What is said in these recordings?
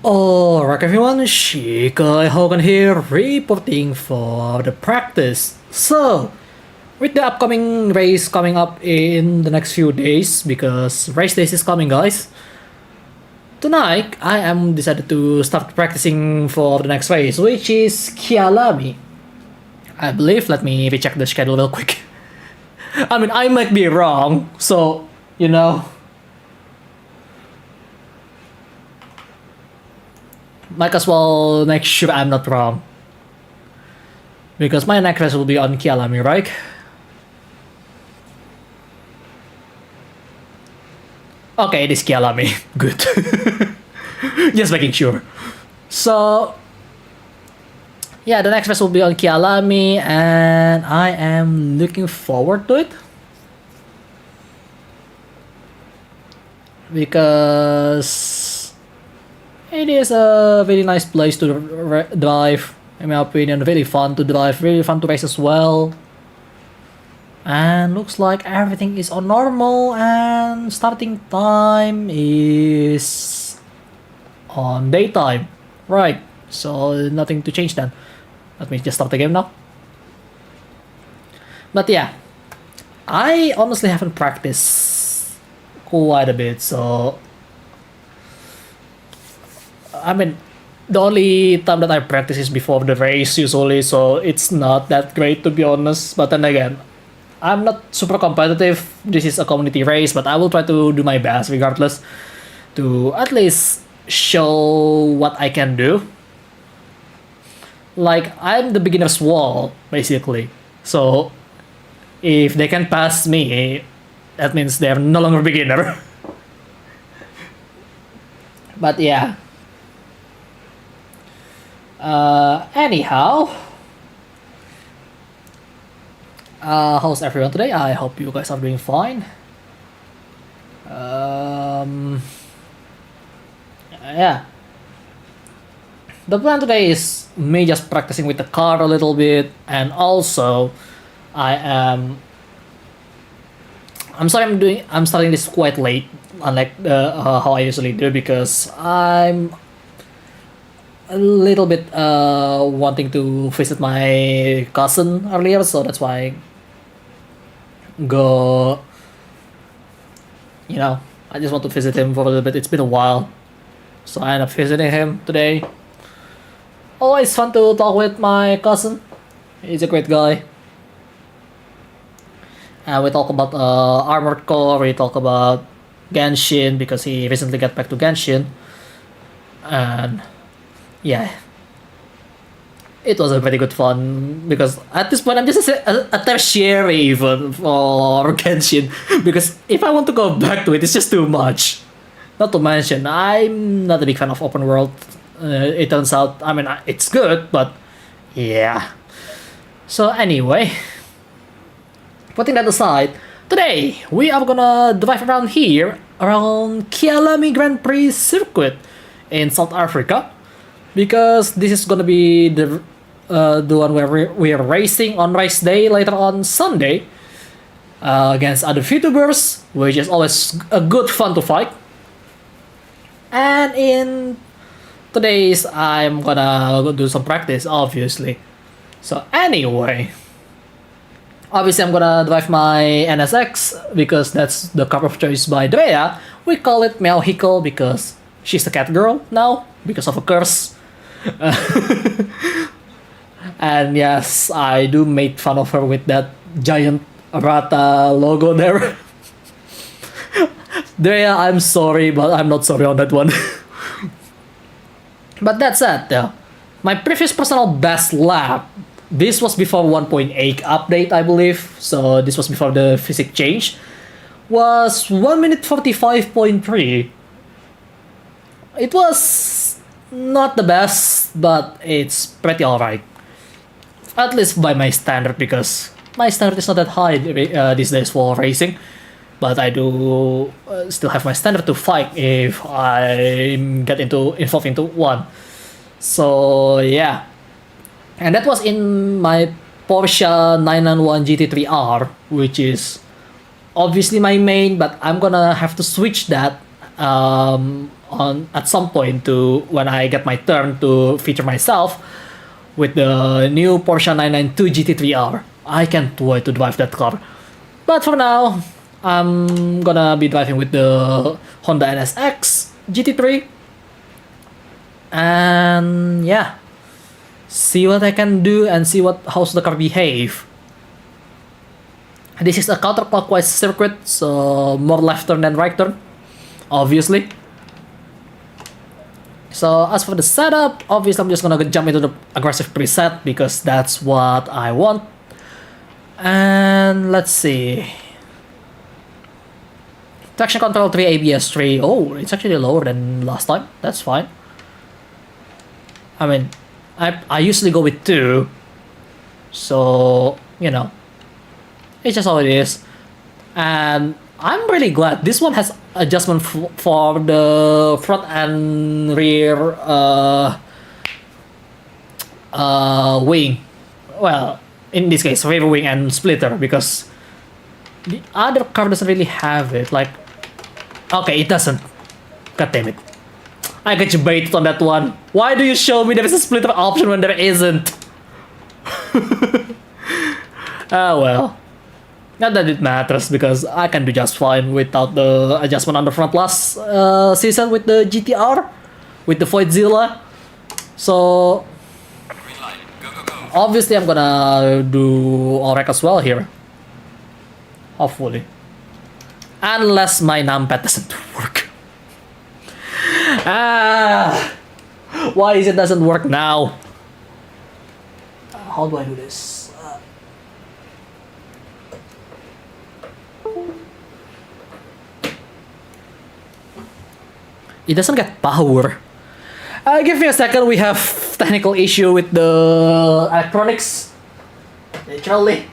Alright everyone, Shikai Hogan here, reporting for the practice. So, with the upcoming race coming up in the next few days, because race days is coming guys, tonight I am decided to start practicing for the next race, which is Kyalami. I believe, let me recheck the schedule real quick. I mean, I might be wrong, so, you know. Might as well make sure I'm not wrong. Because my next race will be on Kyalami, right? Okay, it is Kyalami. Good. Just making sure. So, yeah, the next race will be on Kyalami, and I am looking forward to it. Because it is a very nice place to drive, in my opinion. Really fun to drive, really fun to race as well. And looks like everything is on normal, and starting time is on daytime. Right, so nothing to change then. Let me just start the game now. But yeah, I honestly haven't practiced quite a bit, so I mean, the only time that I practice is before the race usually, so it's not that great to be honest. But then again, I'm not super competitive. This is a community race, but I will try to do my best regardless to at least show what I can do. Like, I'm the beginner's wall, basically. So, if they can pass me, that means they're no longer beginner. But yeah. Anyhow, how's everyone today? I hope you guys are doing fine. Yeah. The plan today is me just practicing with the car a little bit, and also I'm sorry I'm starting this quite late, unlike how I usually do, because I'm a little bit wanting to visit my cousin earlier, so that's why I go, you know, I just want to visit him for a little bit. It's been a while, so I end up visiting him today. Always fun to talk with my cousin. He's a great guy. And we talk about Armored Core, we talk about Genshin, because he recently got back to Genshin. And yeah, it was a very good fun, because at this point I'm just a tertiary even for Genshin, because if I want to go back to it, it's just too much. Not to mention, I'm not a big fan of open world. It turns out, I mean, it's good, but yeah. So anyway, putting that aside, today we are gonna drive around here, around Kyalami Grand Prix circuit in South Africa, because this is gonna be the one where we're racing on race day later on Sunday against other VTubers, which is always a good fun to fight. And in today's, I'm gonna go do some practice, obviously. So anyway, obviously I'm gonna drive my NSX, because that's the car of choice by Drea. We call it Meowhickle because she's a cat girl now, because of a curse. And yes, I do make fun of her with that giant Rata logo there. Drea, I'm sorry, but I'm not sorry on that one. But that's it. My previous personal best lap, this was before 1.8 update, I believe, so this was before the physics change, was 1 minute 45.3. It was not the best, but it's pretty alright. At least by my standard, because my standard is not that high these days for racing. But I do still have my standard to fight if I get involved into one. So yeah. And that was in my Porsche 991 GT3R, which is obviously my main, but I'm gonna have to switch that on at some point to when I get my turn to feature myself with the new Porsche 992 GT3R. I can't wait to drive that car. But for now, I'm gonna be driving with the Honda NSX GT3. And yeah, see what I can do and see how's the car behave. This is a counterclockwise circuit, so more left turn than right turn, obviously. So as for the setup, obviously I'm just gonna jump into the aggressive preset because that's what I want. And let's see. Traction control 3, ABS 3. Oh, it's actually lower than last time. That's fine. I mean, I usually go with 2. So, you know, it's just how it is. And I'm really glad this one has adjustment for the front and rear wing. Well, in this case, rear wing and splitter, because the other car doesn't really have it. Like, okay, it doesn't. God damn it. I got you baited on that one. Why do you show me there is a splitter option when there isn't? Oh well. Not that it matters, because I can do just fine without the adjustment on the front last season with the GTR, with the Voidzilla. So obviously I'm gonna do alright as well here. Hopefully. Unless my numpad doesn't work. Why is it doesn't work now? How do I do this? It doesn't get power. Give me a second, we have technical issue with the electronics. Literally.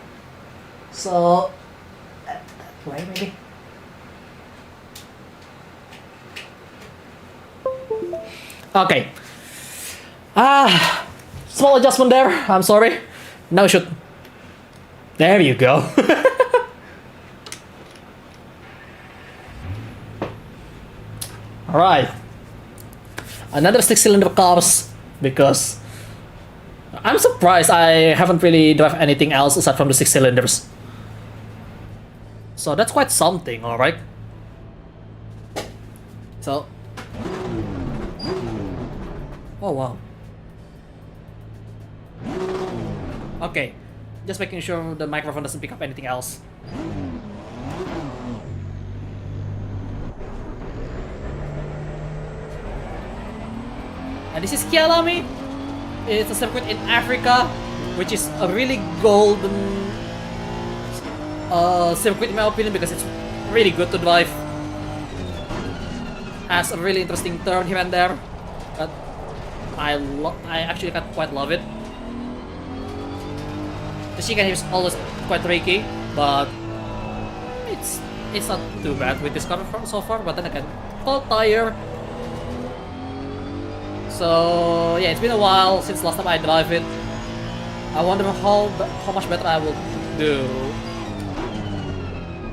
So, wait, maybe. Okay. Small adjustment there. I'm sorry. Now should. There you go. Alright. Another 6-cylinder cars, because I'm surprised I haven't really driven anything else aside from the 6 cylinders. So that's quite something, alright? So. Oh wow. Okay. Just making sure the microphone doesn't pick up anything else. And this is Kyalami. It's a circuit in Africa, which is a really golden circuit in my opinion, because it's really good to drive. Has a really interesting turn here and there, but I actually quite love it. The chicane here is always quite tricky, but it's not too bad with this car so far. But then again, cold tire. So yeah, it's been a while since last time I drive it. I wonder how much better I will do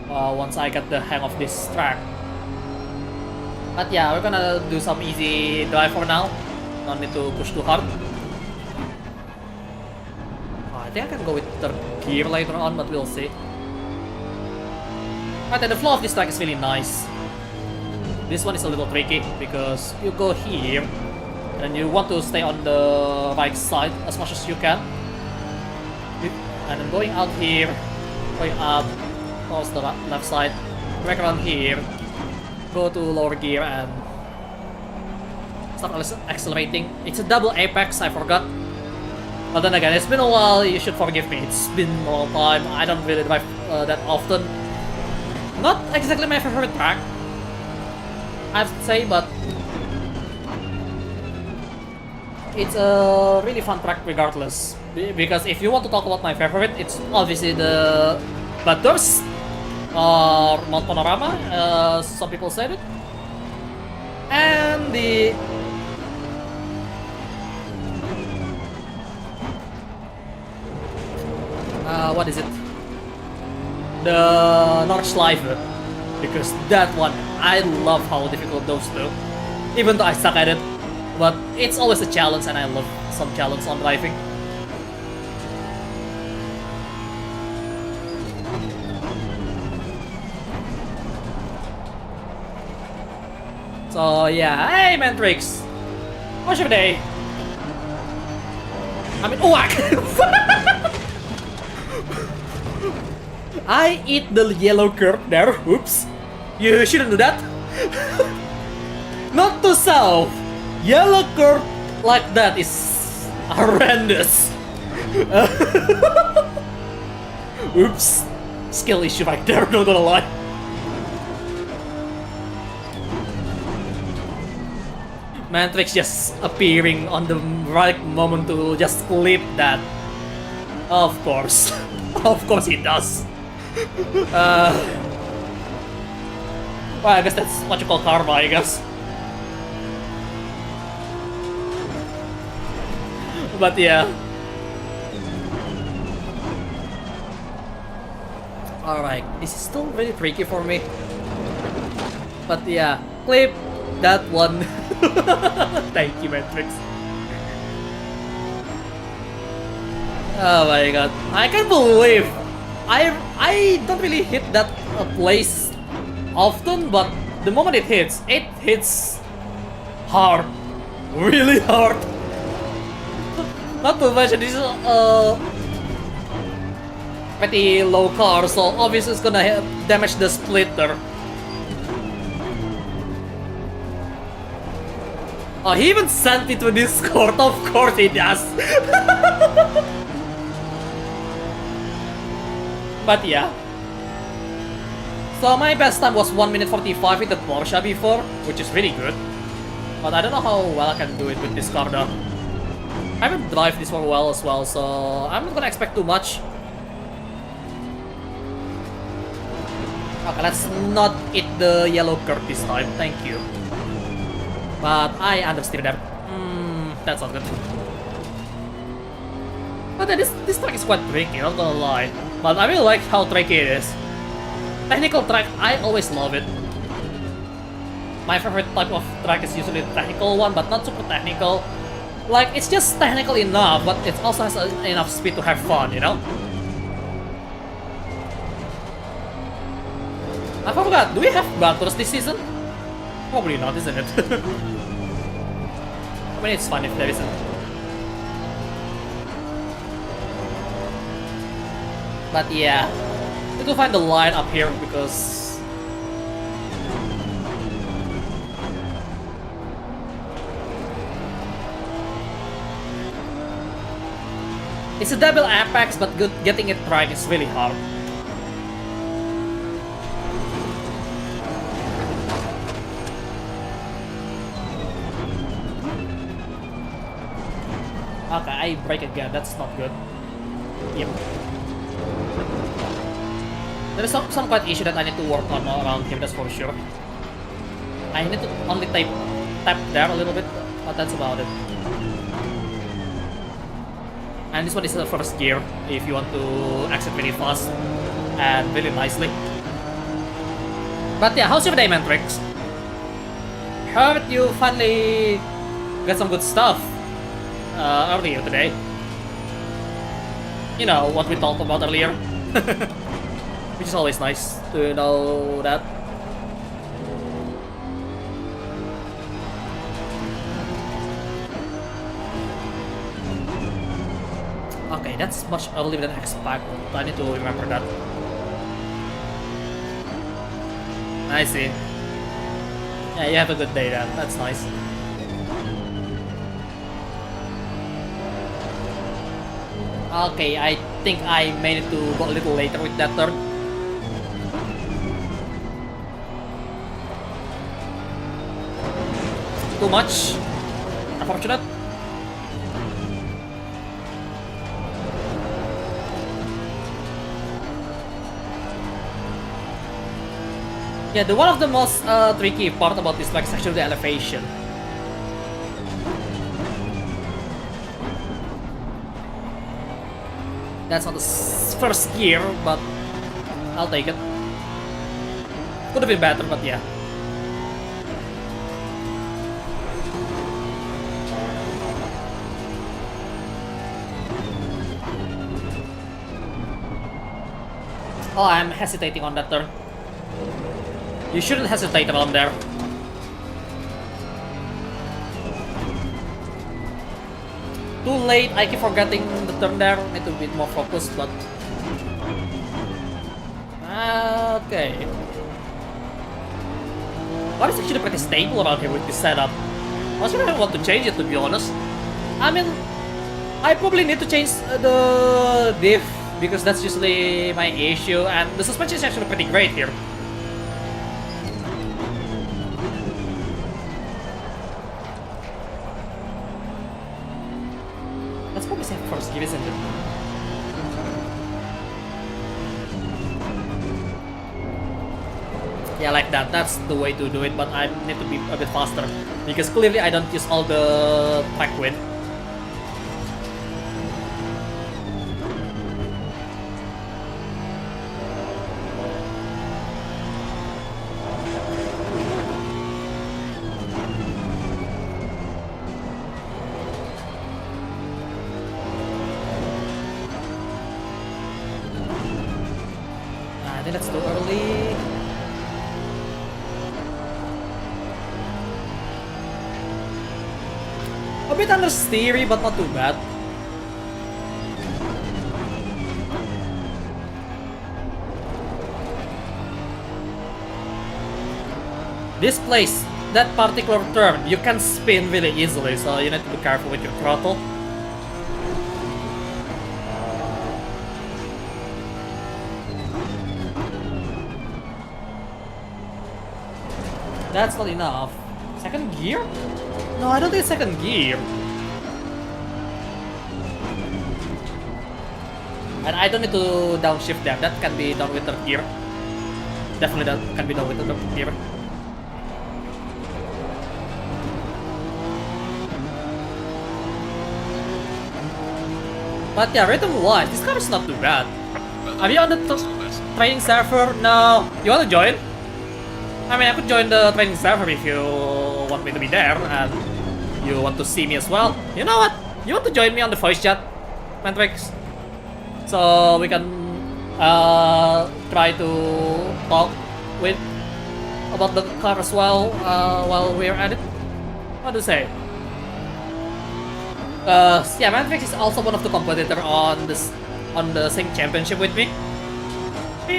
once I get the hang of this track. But yeah, we're gonna do some easy drive for now. Don't need to push too hard. I think I can go with third gear later on, but we'll see. But the flow of this track is really nice. This one is a little tricky because you go here and you want to stay on the right side as much as you can. And then going out here, going up, towards the left side, back around here, go to lower gear and start accelerating. It's a double apex, I forgot. But then again, it's been a while, you should forgive me. It's been a long time, I don't really drive that often. Not exactly my favorite track, I have to say, but it's a really fun track regardless. Because if you want to talk about my favorite, it's obviously the Bathurst or Mount Panorama, some people said it. And the what is it? The Nordschleife. because that one, I love how difficult those two. Even though I suck at it, but it's always a challenge, and I love some challenge on driving. So yeah, hey Mantrix, how's your day? I mean, oh, I eat the yellow curd there. Oops, you shouldn't do that. Not to south. Yellow curd like that is horrendous. Oops, skill issue right there. Not gonna lie. Mantrix just appearing on the right moment to just clip that. Of course. Of course he does. Well, I guess that's what you call karma, I guess. But yeah. Alright, this is still really tricky for me. But yeah, clip that one. Thank you, Matrix. Oh my god. I can't believe I don't really hit that place often, but the moment it hits hard. Really hard. Not to mention this is a pretty low car, so obviously it's gonna damage the splitter. Oh, he even sent me to Discord. Of course he does. But yeah. So my best time was 1 minute 45 with the Porsche before, which is really good. But I don't know how well I can do it with this car though. I haven't drive this for a while as well, so I'm not gonna expect too much. Okay, let's not eat the yellow curd this time, thank you. But I understeer that. That's not good. But yeah, this track is quite tricky, not gonna lie. But I really like how tricky it is. Technical track, I always love it. My favorite type of track is usually the technical one, but not super technical. Like, it's just technical enough, but it also has enough speed to have fun, you know? I forgot, do we have battles this season? Probably not, isn't it? I mean, it's fun if there isn't. But yeah, I need to find the line up here because it's a double apex, but getting it right is really hard. Okay, I break again, that's not good. Yep. There is some quite issue that I need to work on around here, that's for sure. I need to only tap there a little bit, but that's about it. And this one is the first gear, if you want to exit really fast and really nicely. But yeah, how's your day, Mantrix? Heard you finally got some good stuff earlier today. You know, what we talked about earlier. Which is always nice to know that. Okay, that's much earlier than I expected. I need to remember that. I see. Yeah, you have a good day then. That's nice. Okay, I think I made it to go a little later with that turn. Too much. Unfortunate. Yeah, one of the most tricky part about this track is actually the elevation. That's not the first gear, but I'll take it. Could have been better, but yeah. Oh, I'm hesitating on that turn. You shouldn't hesitate around there. Too late, I keep forgetting the turn there. Need to be more focused, but... Okay. But it's actually pretty stable around here with this setup. I was gonna want to change it, to be honest. I mean, I probably need to change the diff, because that's usually my issue, and the suspension is actually pretty great here. Let's probably save first gear, isn't it? Yeah, like that. That's the way to do it, but I need to be a bit faster, because clearly I don't use all the track wind. I think that's too early. A bit understeery, but not too bad. This place, that particular turn, you can spin really easily, so you need to be careful with your throttle. That's not enough. Second gear? No, I don't think it's second gear. And I don't need to downshift them. That can be done with third gear. Definitely that can be done with third gear. But yeah, rhythm-wise, this car is not too bad. Are you on the training server? No. You want to join? I mean, I could join the training server if you want me to be there, and you want to see me as well. You know what? You want to join me on the voice chat, Mantrix? So we can try to talk with about the car as well while we're at it. What do you say? Yeah, Mantrix is also one of the competitors on the same championship with me.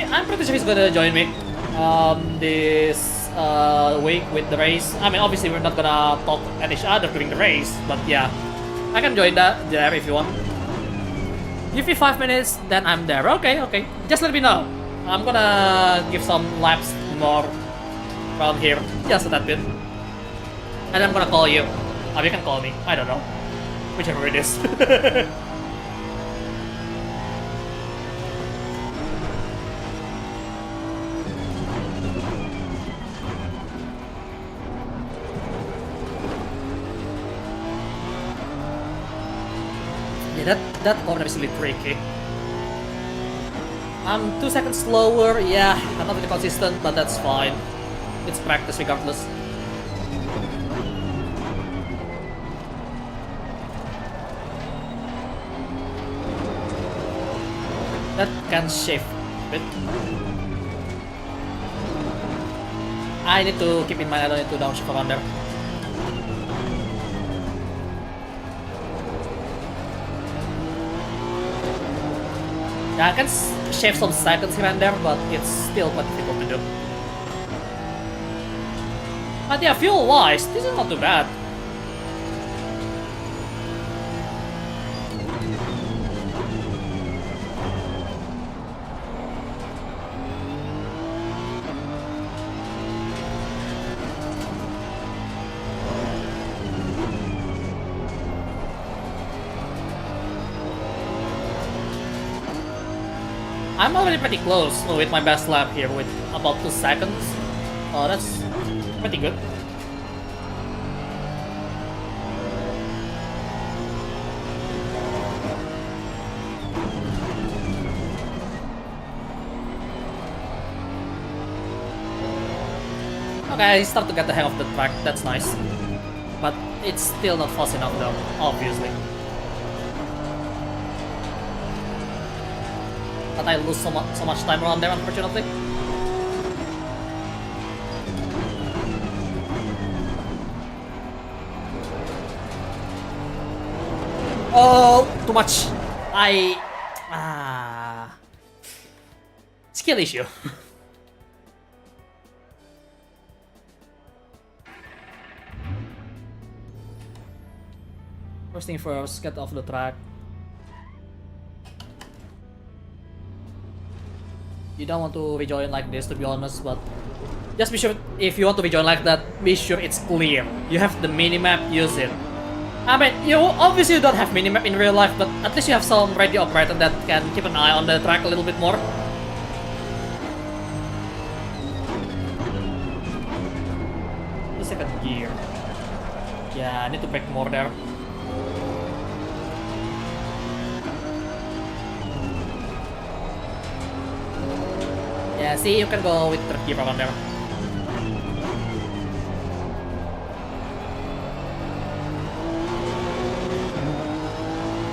I'm pretty sure he's gonna join me this week with the race. I mean, obviously we're not gonna talk at each other during the race, but yeah, I can join that there if you want. Give me 5 minutes, then I'm there. Okay. Just let me know. I'm gonna give some laps more around here, just a that bit, and I'm gonna call you. Or you can call me. I don't know, whichever it is. Yeah, that corner is really tricky. I'm 2 seconds slower, yeah, I'm not really consistent, but that's fine. It's practice regardless. That can shift a bit. I need to keep in mind I don't need to downshift around there. Yeah, I can shave some seconds here and there, but it's still quite difficult to do. But yeah, fuel-wise, this is not too bad. I'm already pretty close with my best lap here with about 2 seconds. Oh, that's pretty good. Okay, I start to get the hang of the track, that's nice. But it's still not fast enough though, obviously. But I lose so much time around there, unfortunately. Oh, too much. Skill issue. First thing first, get off the track. You don't want to rejoin like this, to be honest, but just be sure, if you want to rejoin like that, be sure it's clear. You have the minimap, use it. I mean, you obviously don't have minimap in real life, but at least you have some radio operator that can keep an eye on the track a little bit more. The second gear. Yeah, I need to brake more there. Yeah, see, you can go with third gear around there.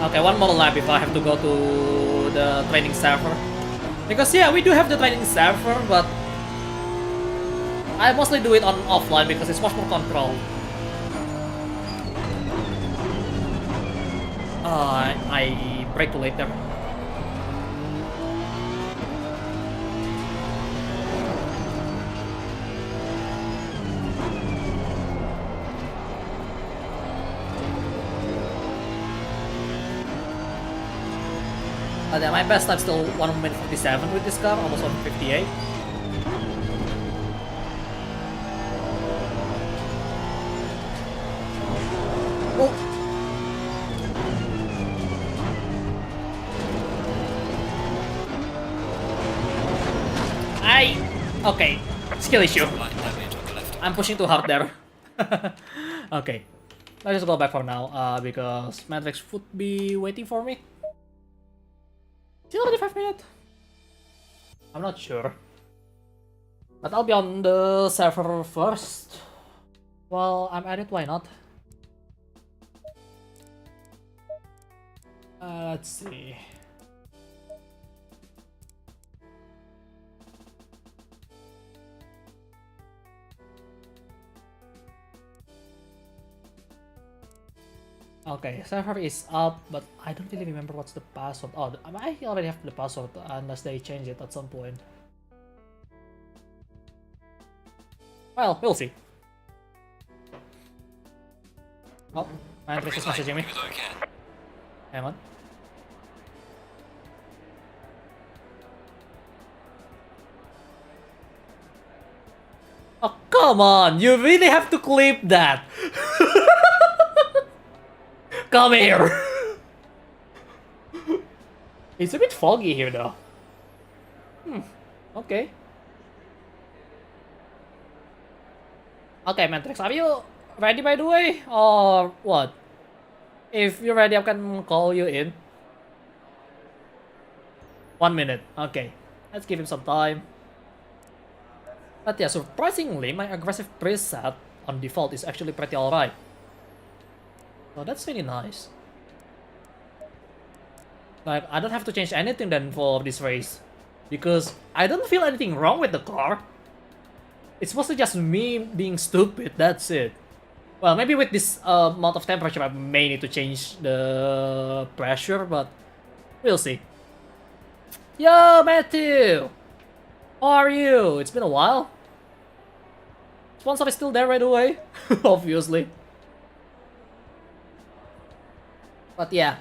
Okay, one more lap if I have to go to the training server. Because yeah, we do have the training server, but I mostly do it on offline because it's much more control. I brake too late there. Yeah, my best time still 1 minute 57 with this car, almost 158. Oh. Okay, skill issue. I'm pushing too hard there. Okay, let's just go back for now, because Matrix would be waiting for me. Is it already 5 minutes? I'm not sure. But I'll be on the server first. Well, I'm at it, why not? Let's see. Okay, server is up, but I don't really remember what's the password. Oh, I already have the password unless they change it at some point. Well, we'll see. Oh, my Andres is messaging me. Hang on. Oh, come on! You really have to clip that! Come here! It's a bit foggy here though. Okay. Okay, Matrix, are you ready by the way? Or what? If you're ready, I can call you in. 1 minute. Okay. Let's give him some time. But yeah, surprisingly, my aggressive preset on default is actually pretty alright. So that's really nice. Like, I don't have to change anything then for this race. Because I don't feel anything wrong with the car. It's mostly just me being stupid, that's it. Well, maybe with this amount of temperature I may need to change the pressure, but we'll see. Yo, Matthew! How are you? It's been a while. Sponsor is still there right away, obviously. But yeah,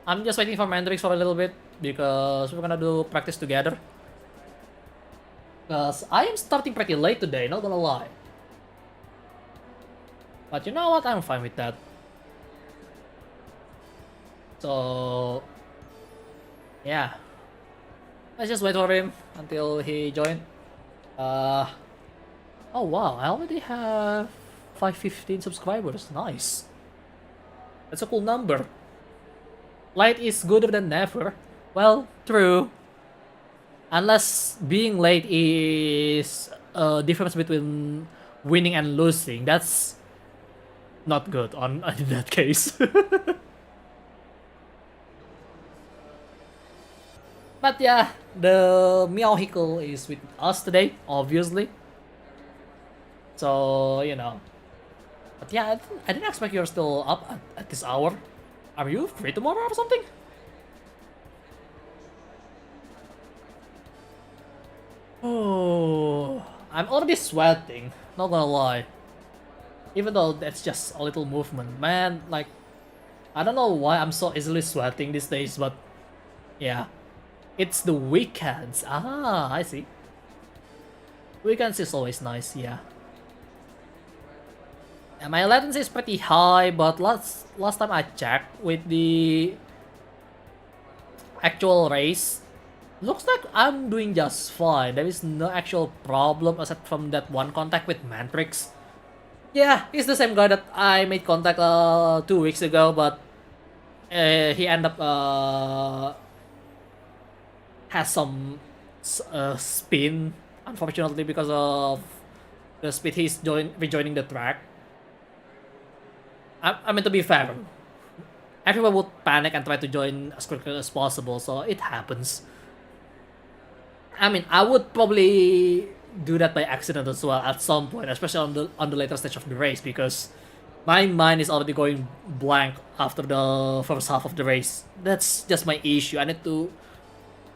I'm just waiting for Mandrix for a little bit because we're gonna do practice together. Because I am starting pretty late today, not gonna lie. But you know what? I'm fine with that. So yeah, let's just wait for him until he joins. Oh wow, I already have 515 subscribers. Nice. That's a cool number. Late is gooder than never. Well, true. Unless being late is a difference between winning and losing. That's not good on in that case. But yeah, the Meowhickle is with us today, obviously. So, you know. But yeah, I didn't expect you're still up at this hour. Are you free tomorrow or something? Oh, I'm already sweating, not gonna lie. Even though that's just a little movement. Man, like, I don't know why I'm so easily sweating these days, but yeah. It's the weekends. Ah, I see. Weekends is always nice, yeah. And my latency is pretty high, but last time I checked with the actual race, looks like I'm doing just fine. There is no actual problem aside from that one contact with Mantrix. Yeah, he's the same guy that I made contact 2 weeks ago, but he ended up has some spin, unfortunately, because of the speed he's rejoining the track. I mean, to be fair, everyone would panic and try to join as quickly as possible, so it happens. I mean, I would probably do that by accident as well at some point, especially on the later stage of the race, because my mind is already going blank after the first half of the race. That's just my issue. I need to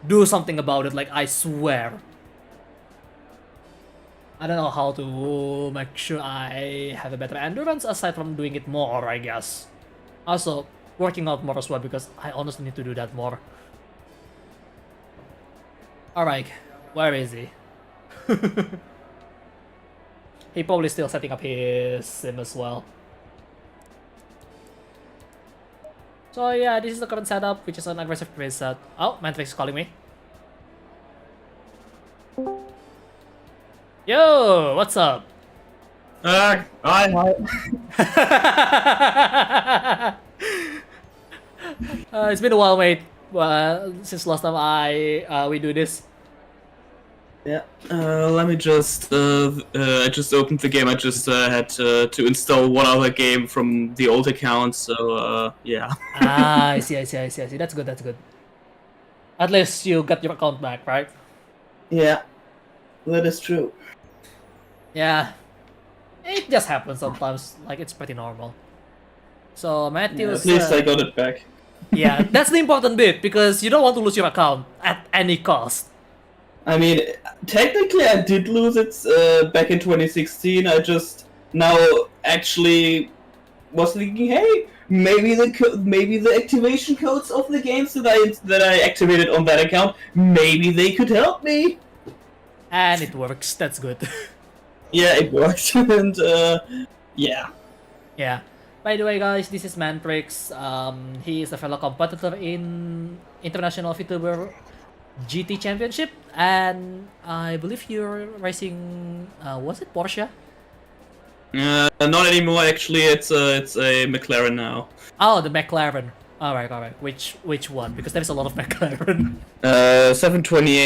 do something about it, like, I swear. I don't know how to make sure I have a better endurance aside from doing it more, I guess. Also, working out more as well, because I honestly need to do that more. Alright, where is he? He probably still setting up his sim as well. So yeah, this is the current setup, which is an aggressive preset. Oh, Mantrix is calling me. Yo, what's up? Hi. It's been a while, mate. Since last time we do this. Yeah. Let me just. I just opened the game. I just had to install one other game from the old account. So yeah. I see. That's good. At least you got your account back, right? Yeah, that is true. Yeah. It just happens sometimes. Like, it's pretty normal. So Matthew. Yeah, at least I got it back. Yeah, that's the important bit, because you don't want to lose your account at any cost. I mean, technically, I did lose it back in 2016. I just now actually was thinking, hey, maybe the activation codes of the games that I activated on that account, maybe they could help me. And it works. That's good. Yeah, it worked, and yeah. Yeah. By the way, guys, this is Mantrix. He is a fellow competitor in International VTuber GT Championship, and I believe you're racing. Was it Porsche? Not anymore. Actually, it's a McLaren now. Oh, the McLaren. All right. Which one? Because there's a lot of McLaren. 720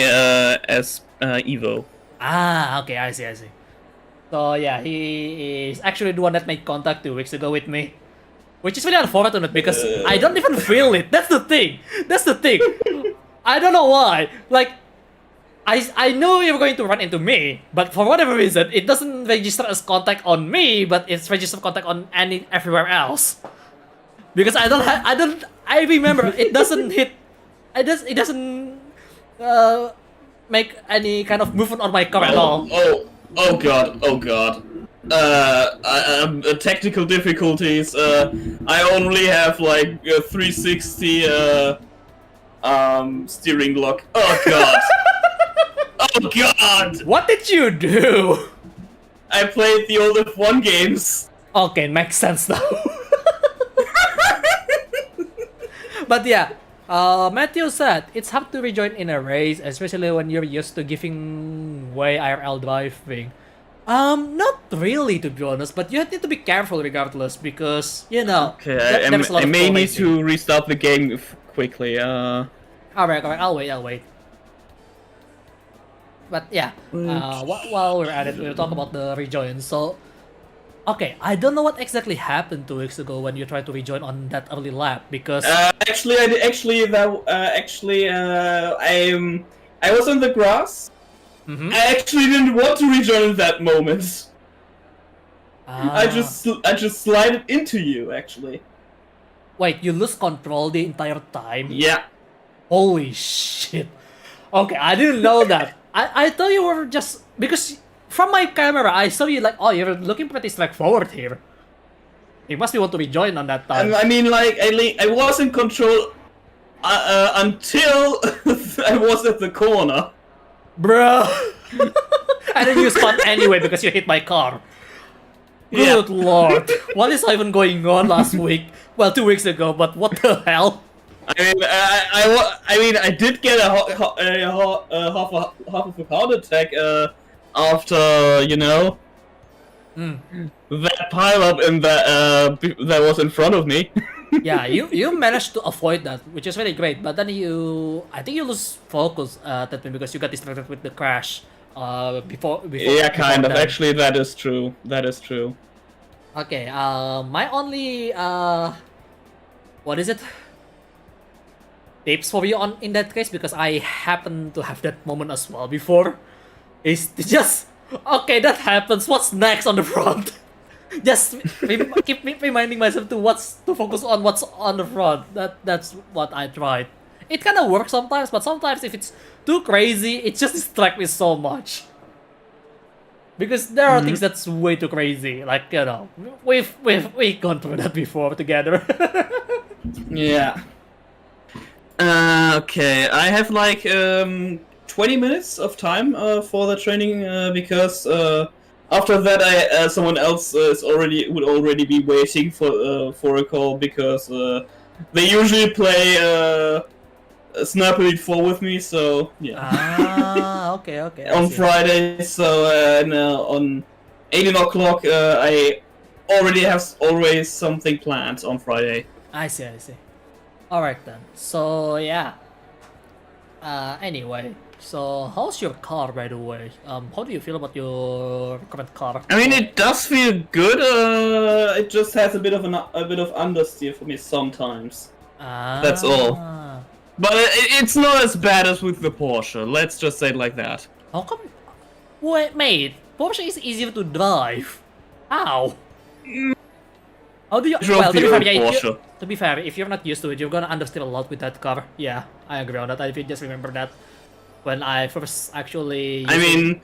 S Evo. Ah, okay. I see. So yeah, he is actually the one that made contact 2 weeks ago with me, which is really unfortunate because I don't even feel it. That's the thing. I don't know why. Like, I know you're going to run into me, but for whatever reason, it doesn't register as contact on me, but it's registered contact on everywhere else. Because I remember it doesn't hit. It doesn't make any kind of movement on my car at all. Oh god. Technical difficulties. I only have like 360 steering lock. Oh god. Oh god. What did you do? I played the old F1 games. Okay, makes sense now. But yeah, Matthew said it's hard to rejoin in a race, especially when you're used to giving way IRL driving. Not really, to be honest, but you need to be careful regardless, because, you know, Okay, there's a lot I of may need racing. to restart the game quickly. Alright, I'll wait. But yeah, while we're at it, we'll talk about the rejoin. So, okay, I don't know what exactly happened 2 weeks ago when you tried to rejoin on that early lap because Actually, I was on the grass. I actually didn't want to rejoin at that moment. I just slided into you, actually. Wait, you lose control the entire time? Yeah. Holy shit. Okay, I didn't know that. I thought you were just... Because from my camera, I saw you like, oh, you're looking pretty straightforward here. You must be want to rejoin on that time. I mean, like, I was in control until I was at the corner. Bro! And then you spun anyway because you hit my car. Good lord. What is even going on last week? Well, 2 weeks ago, but what the hell? I mean, I did get a half of a heart attack after, you know, that pile up in that was in front of me. Yeah, you managed to avoid that, which is really great. But then I think you lose focus at that point because you got distracted with the crash. Before yeah, kind of. that. Actually, that is true. That is true. Okay. My only what is it? Tips for you on in that case, because I happen to have that moment as well before, is to just okay, that happens. What's next on the front? Just keep reminding myself to focus on what's on the front. That's what I tried. It kind of works sometimes, but sometimes if it's too crazy, it just distracts me so much. Because there are things that's way too crazy. Like, you know, we've gone through that before together. Yeah. Okay, I have like 20 minutes of time for the training because after that someone else would already be waiting for a call because they usually play Sniper Elite 4 with me, so yeah. Okay. On Friday, so no, on 18 o'clock I already have always something planned on Friday. I see. Alright then. So yeah. Anyway, so how's your car, by the way? How do you feel about your current car? I mean, it does feel good. It just has a bit of understeer for me sometimes. That's all. But it's not as bad as with the Porsche. Let's just say it like that. How come? Wait, mate. Porsche is easier to drive. How? How do you? Well, to be fair, if you're not used to it, you're gonna understeer a lot with that car. Yeah, I agree on that. I just remember that when I first actually. I mean,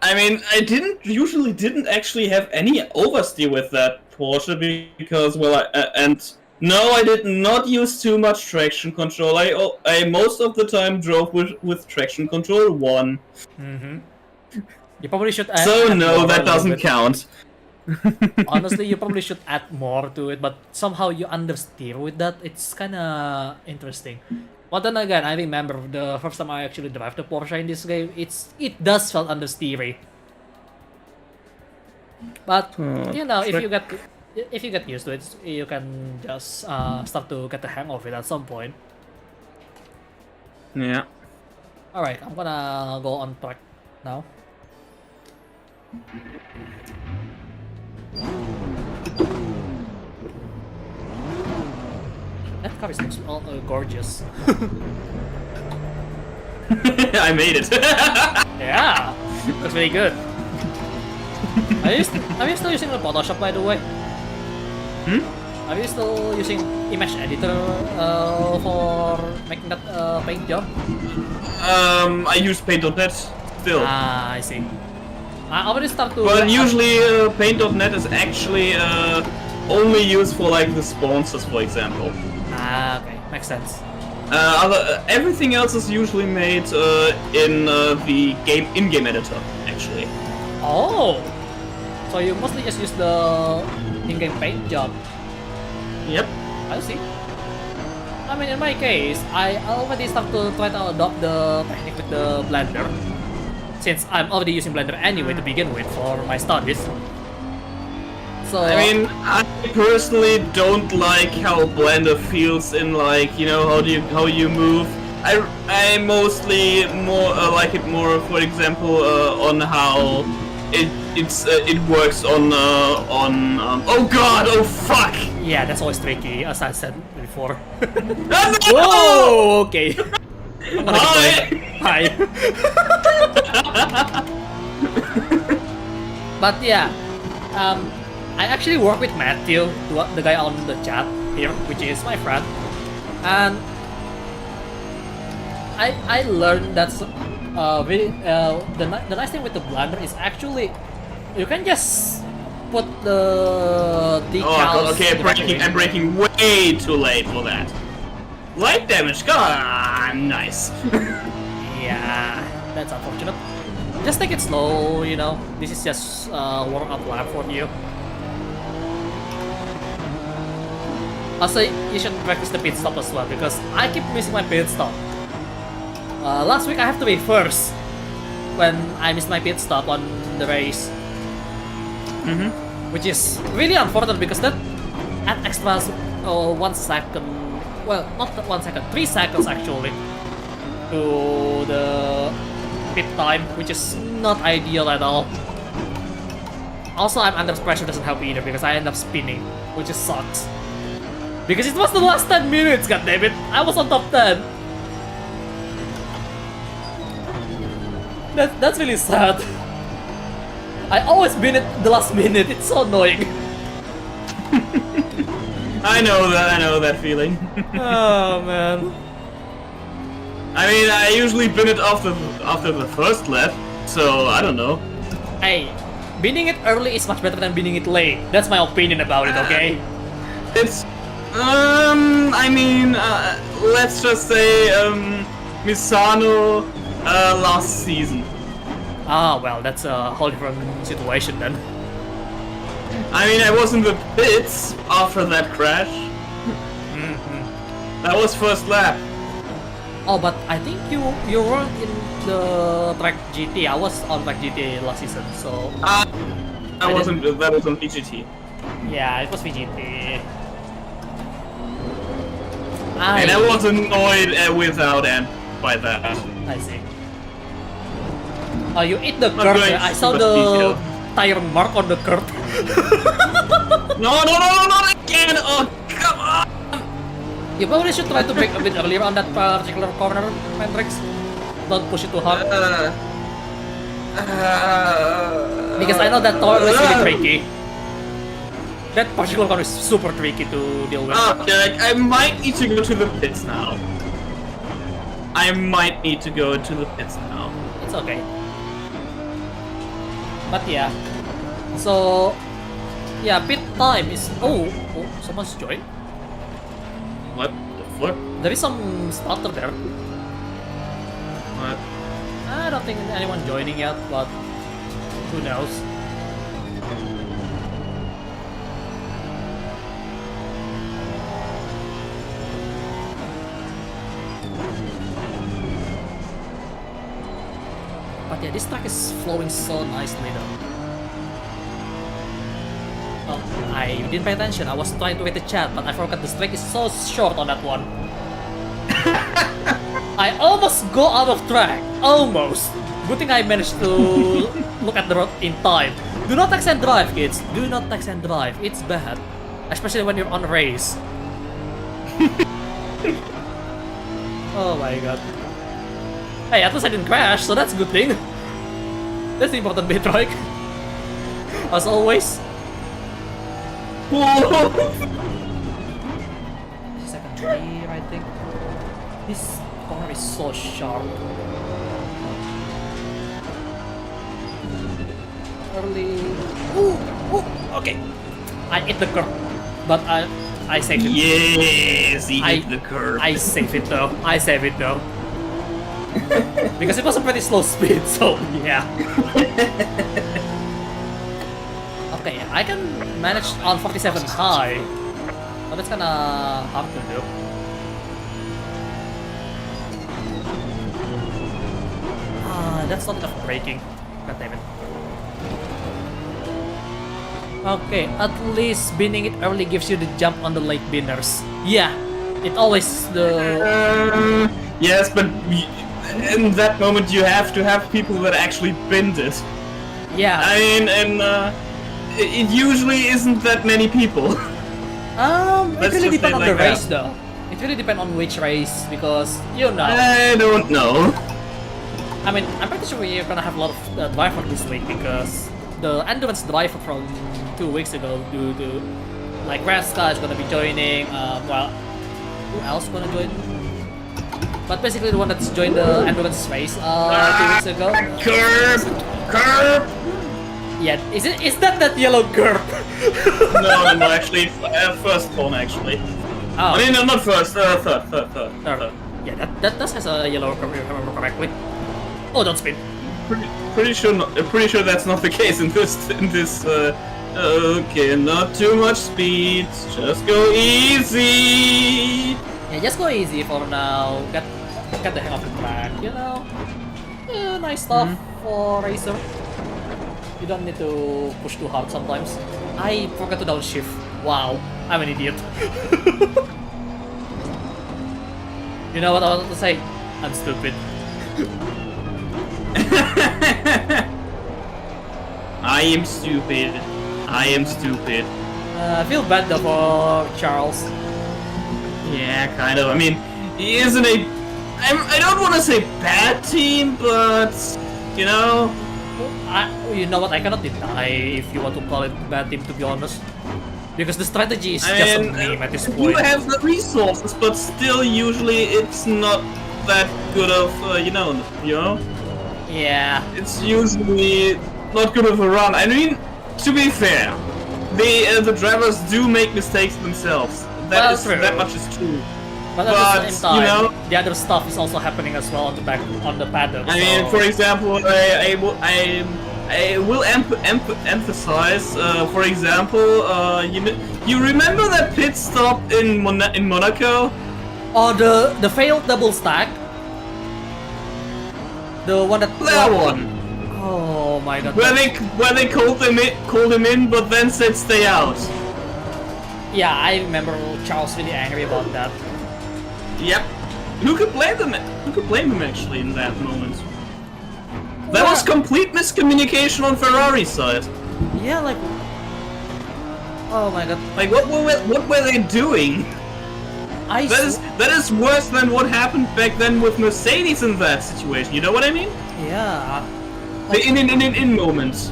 I didn't actually have any oversteer with that Porsche because, well, no, I did not use too much traction control. I most of the time drove with traction control 1. You probably should add. So no, that doesn't count. Honestly, you probably should add more to it, but somehow you understeer with that. It's kinda interesting. But then again, I remember the first time I actually drive the Porsche in this game, it does feel understeery. But you know, if you get used to it, you can just start to get the hang of it at some point. Yeah. All right, I'm gonna go on track now. That car looks all gorgeous. I made it. Yeah, looks really good. Are you still using the Photoshop, by the way? Are you still using image editor for making that paint job? I use Paint.net still. Ah, I see. I already start to. But usually Paint.net is actually only used for like the sponsors, for example. Ah, okay, makes sense. Everything else is usually made in the in-game editor, actually. Oh, so you mostly just use the in-game paint job. Yep. I see. I mean, in my case, I already start to try to adopt the technique with the Blender, since I'm already using Blender anyway to begin with for my studies. So I mean, I personally don't like how Blender feels in, like, you know, how you move I mostly more like it more, for example, on how it works on oh god, oh fuck. Yeah, that's always tricky, as I said before. Ah, no! Whoa, okay. I'm gonna keep going. Hi. But yeah, I actually work with Matthew, the guy on the chat here, which is my friend, and I learned that's the nice thing with the blender is actually you can just put the decals. Oh god, okay, I'm breaking way too late for that. Light damage, god, nice. Yeah, that's unfortunate. Just take it slow, you know. This is just warm up lap for you. Also, you should practice the pit stop as well because I keep missing my pit stop. Last week I have to be first when I missed my pit stop on the race, which is really unfortunate because that at extra 1 second, well, not 1 second, 3 seconds actually to the pit time, which is not ideal at all. Also, I'm under pressure doesn't help either because I end up spinning, which just sucks. Because it was the last 10 minutes, goddammit! I was on top 10! That's really sad. I always win at the last minute, it's so annoying. I know that feeling. Oh man. I mean, I usually bin it after the first lap, so I don't know. Hey, binning it early is much better than binning it late. That's my opinion about it, okay? It's I mean, let's just say Misano last season. Ah, well, that's a whole different situation then. I mean, I was in the pits after that crash. That was first lap. Oh, but I think you weren't in the track GT. I was on track GT last season, so. That was on VGT. Yeah, it was VGT. And I was annoyed without end by that. I see. Oh, you hit the curb. I saw the tire mark on the curb. No, not again! Oh, come on! You probably should try to brake a bit earlier on that particular corner, Matrix. Don't push it too hard. Because I know that tower is really tricky. That particular corner is super tricky to deal with. Okay, I might need to go to the pits now. It's okay. But yeah. So yeah, pit time is someone's joined. What the fuck? There is some starter there. What? I don't think anyone joining yet, but who knows? But yeah, this track is flowing so nicely though. Oh, I didn't pay attention. I was trying to read the chat, but I forgot the strike is so short on that one. I almost go out of track. Almost. Good thing I managed to look at the road in time. Do not text and drive, kids. Do not text and drive. It's bad. Especially when you're on a race. Oh my god. Hey, at least I didn't crash, so that's a good thing. That's the important bit, right? As always. Second gear, I think. This corner is so sharp. Early. Ooh, okay. I hit the curve, but I saved it. Yes, he hit the curve. I save it though. Because it was a pretty slow speed, so yeah. Okay, I can manage on 47 high, but that's kinda hard to do. That's not enough braking. God damn it. Okay, at least binning it early gives you the jump on the late binners. Yeah, it always the... Yes, but in that moment you have to have people that actually bend it. Yeah. I mean, and it usually isn't that many people. It really depends on like the race that. though. It really depends on which race, because you know. I don't know. I mean, I'm pretty sure we're gonna have a lot of driver this week, because the endurance driver from 2 weeks ago, due to like Raska is gonna be joining. Well, who else gonna join? But basically the one that's joined the endurance race 2 weeks ago. Curb. Yeah, is that yellow curb? No, actually, first one actually. Oh. I mean, no, not first, third. Yeah, that does has a yellow curb, if I remember correctly. Oh, don't spin. Pretty sure that's not the case in this. Okay, not too much speed. Just go easy. Yeah, just go easy for now. Get the hang of the track, you know. Yeah, nice stuff for racer. You don't need to push too hard sometimes. I forgot to downshift. Wow, I'm an idiot. You know what I wanted to say? I'm stupid. I am stupid. I feel bad though for Charles. Yeah, kind of. I mean, he isn't a. I don't want to say bad team, but you know. You know what? I cannot deny if you want to call it bad team, to be honest, because the strategy is just a meme at this point. You have the resources, but still, usually it's not that good of you know. Yeah. It's usually not good of a run. I mean, to be fair, the drivers do make mistakes themselves. That much is true. But at the same time, you know, the other stuff is also happening as well on the paddock. I mean, for example, I will emphasize. For example, you remember that pit stop in Monaco? Oh, the failed double stack. The one that one. Oh my god. Where they called him in, but then said stay out. Yeah, I remember Charles really angry about that. Yep. Who could blame them? Who could blame him actually in that moment? That was complete miscommunication on Ferrari's side. Yeah, like. Oh my god. Like what were they doing? That is worse than what happened back then with Mercedes in that situation. You know what I mean? Yeah. Like, the in moments.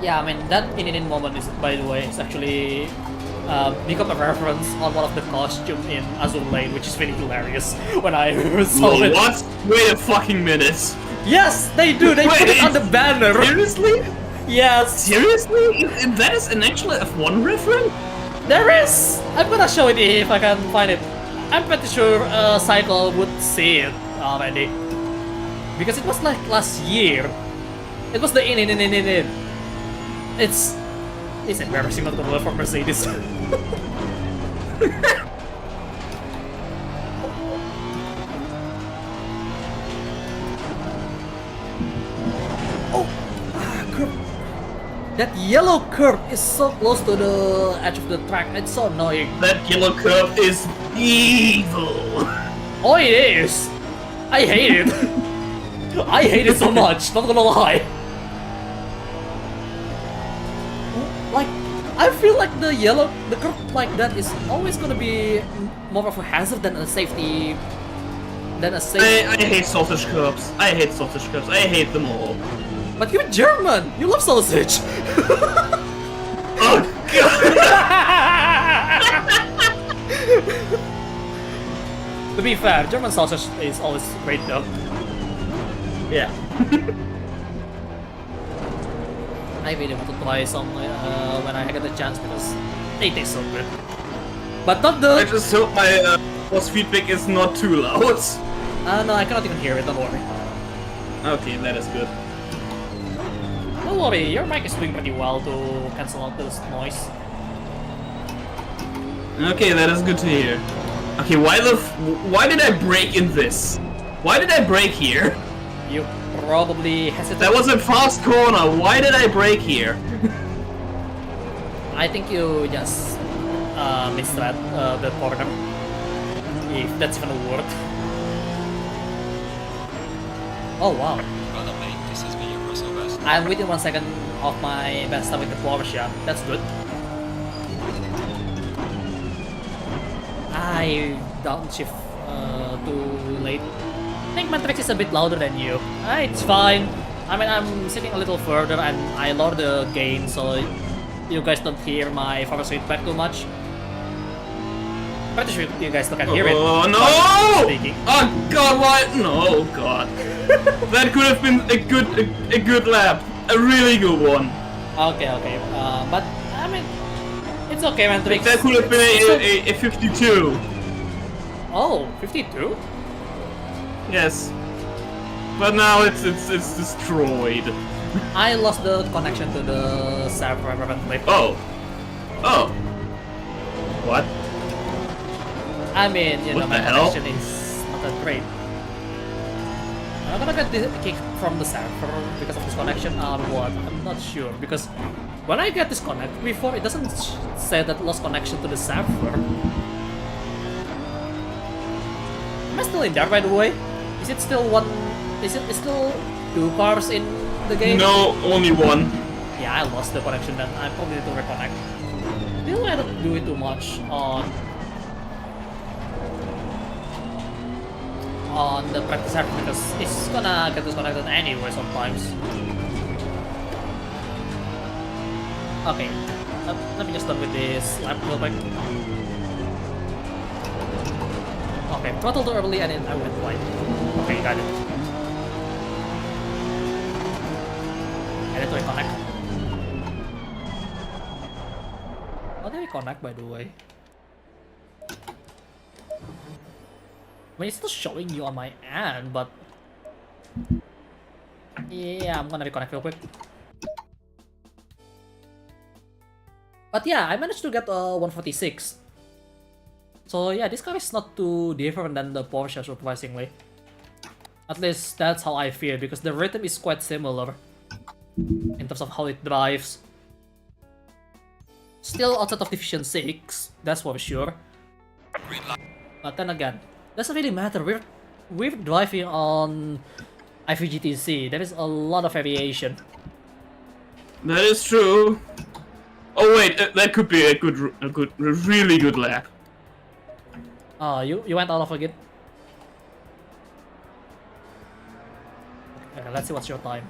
Yeah, I mean that in moment is, by the way, is actually become a reference on one of the costumes in Azul Lane, which is really hilarious when I saw it. What? Wait a fucking minute. Yes, they do. They put it on the banner. Seriously? Yes. Seriously? That is an actual F1 reference? There is. I'm gonna show it if I can find it. I'm pretty sure Cycle would see it already, because it was like last year. It was the in. It's embarrassing not to work for Mercedes. Oh, curb. That yellow curb is so close to the edge of the track. It's so annoying. That yellow curb is evil. Oh, it is. I hate it. I hate it so much. Not gonna lie. Like, I feel like the curve like that is always gonna be more of a hazard than a safety. I hate sausage curbs. I hate them all. But you're German. You love sausage. Oh god. To be fair, German sausage is always great though. Yeah. I really want to try some when I get the chance, because they taste so good. But not the. I just hope my boss feedback is not too loud. No, I cannot even hear it. Don't worry. Okay, that is good. Don't worry, your mic is doing pretty well to cancel out this noise. Okay, that is good to hear. Okay, why did I brake in this? Why did I brake here? You probably hesitated. That was a fast corner. Why did I brake here? I think you just missed that corner. If that's even a word. Oh wow. Brother mate, this has been your personal best. I'm within 1 second of my best time with the Porsche. That's good. I downshift too late. I think Matrix is a bit louder than you. It's fine. I mean, I'm sitting a little further and I lower the gain so you guys don't hear my forward feedback too much. Pretty sure you guys still can hear it. Oh no! Speaking. Oh god, why? No, god. That could have been a good lap. A really good one. Okay. But I mean, it's okay, Matrix. That could have been a 52. Oh, 52? Yes. But now it's destroyed. I lost the connection to the server apparently. Oh. Oh. What? I mean, you know, What my the hell? connection is not that great. I'm gonna get kicked from the server because of this connection or what? I'm not sure because when I get disconnected before, it doesn't say that lost connection to the server. Am I still in there, by the way? Is it still one? Is it still 2 cars in the game? No, only one. Yeah, I lost the connection then. I probably need to reconnect. Still, I don't do it too much on the practice server because it's gonna get disconnected anyway sometimes. Okay, let me just start with this lap real quick. Okay, throttle too early and then I went wide. Okay, got it. I need to reconnect. How do we connect, by the way? I mean, it's still showing you on my end, but yeah, I'm gonna reconnect real quick. But yeah, I managed to get 146. So yeah, this car is not too different than the Porsche, surprisingly. At least that's how I feel, because the rhythm is quite similar in terms of how it drives. Still outside of Division 6, that's for sure. But then again, doesn't really matter. We're driving on IVGTC. There is a lot of variation. That is true. Oh wait, that could be a really good lap. You went out of again. Okay, let's see what's your time.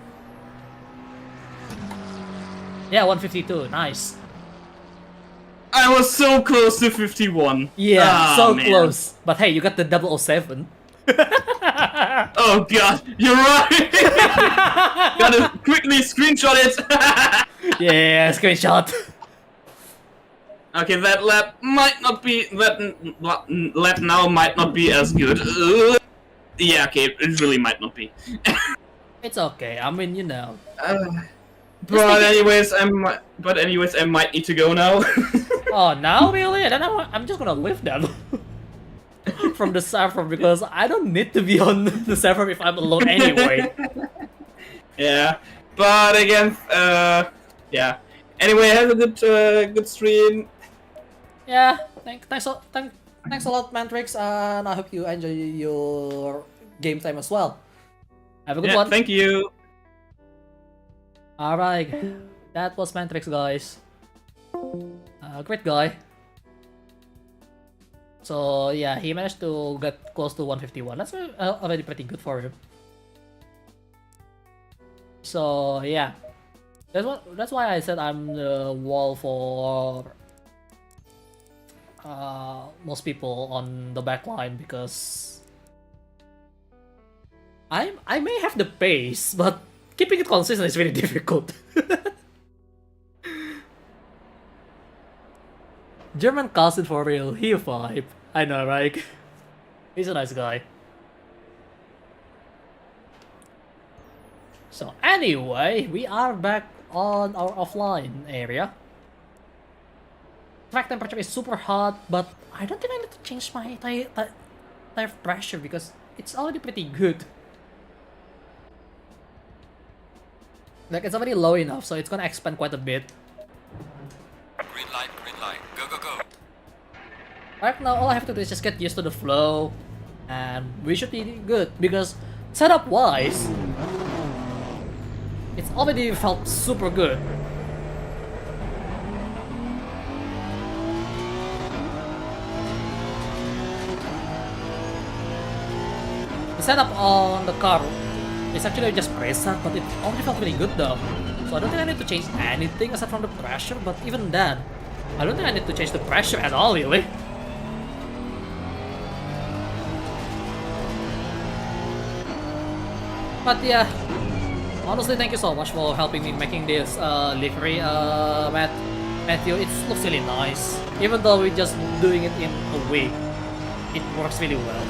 Yeah, 152. Nice. I was so close to 51. Yeah, so man. close. But hey, you got the 007. Oh god, you're right. Gotta quickly screenshot it. Yeah, screenshot. Okay, that lap might not be lap now might not be as good. Yeah, okay, it really might not be. It's okay. I mean, you know. But anyways, I might need to go now. Oh, now really? Then I'm just gonna leave them from the server because I don't need to be on the server if I'm alone anyway. Yeah, but again, yeah. Anyway, have a good stream. Yeah, thanks a lot, Mantrix, and I hope you enjoy your game time as well. Have a good one. Thank you. Alright, that was Mantrix, guys. Great guy. So yeah, he managed to get close to 151. That's already pretty good for him. So yeah, that's why I said I'm the wall for most people on the backline, because I may have the pace, but keeping it consistent is really difficult. German cousin for real, he a vibe. I know, right? He's a nice guy. So anyway, we are back on our offline area. Track temperature is super hot, but I don't think I need to change my tire pressure because it's already pretty good. Like, it's already low enough, so it's gonna expand quite a bit. Green light, go, go, go. Right now, all I have to do is just get used to the flow, and we should be good, because setup-wise, it's already felt super good. The setup on the car is actually just preset, but it already felt really good though. So I don't think I need to change anything aside from the pressure, but even then, I don't think I need to change the pressure at all, really. But yeah, honestly, thank you so much for helping me making this livery, Matthew. It looks really nice. Even though we're just doing it in a way, it works really well.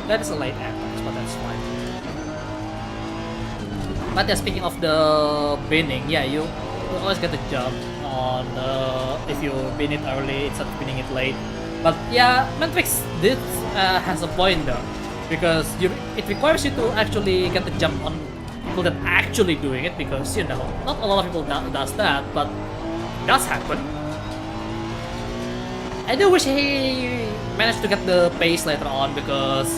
That is a late apex, but that's fine. But yeah, speaking of the binning, yeah, you always get the jump on if you bin it early instead of binning it late. But yeah, Matrix did has a point though, because it requires you to actually get the jump on people that actually doing it, because you know not a lot of people does that, but it does happen. I do wish he managed to get the pace later on, because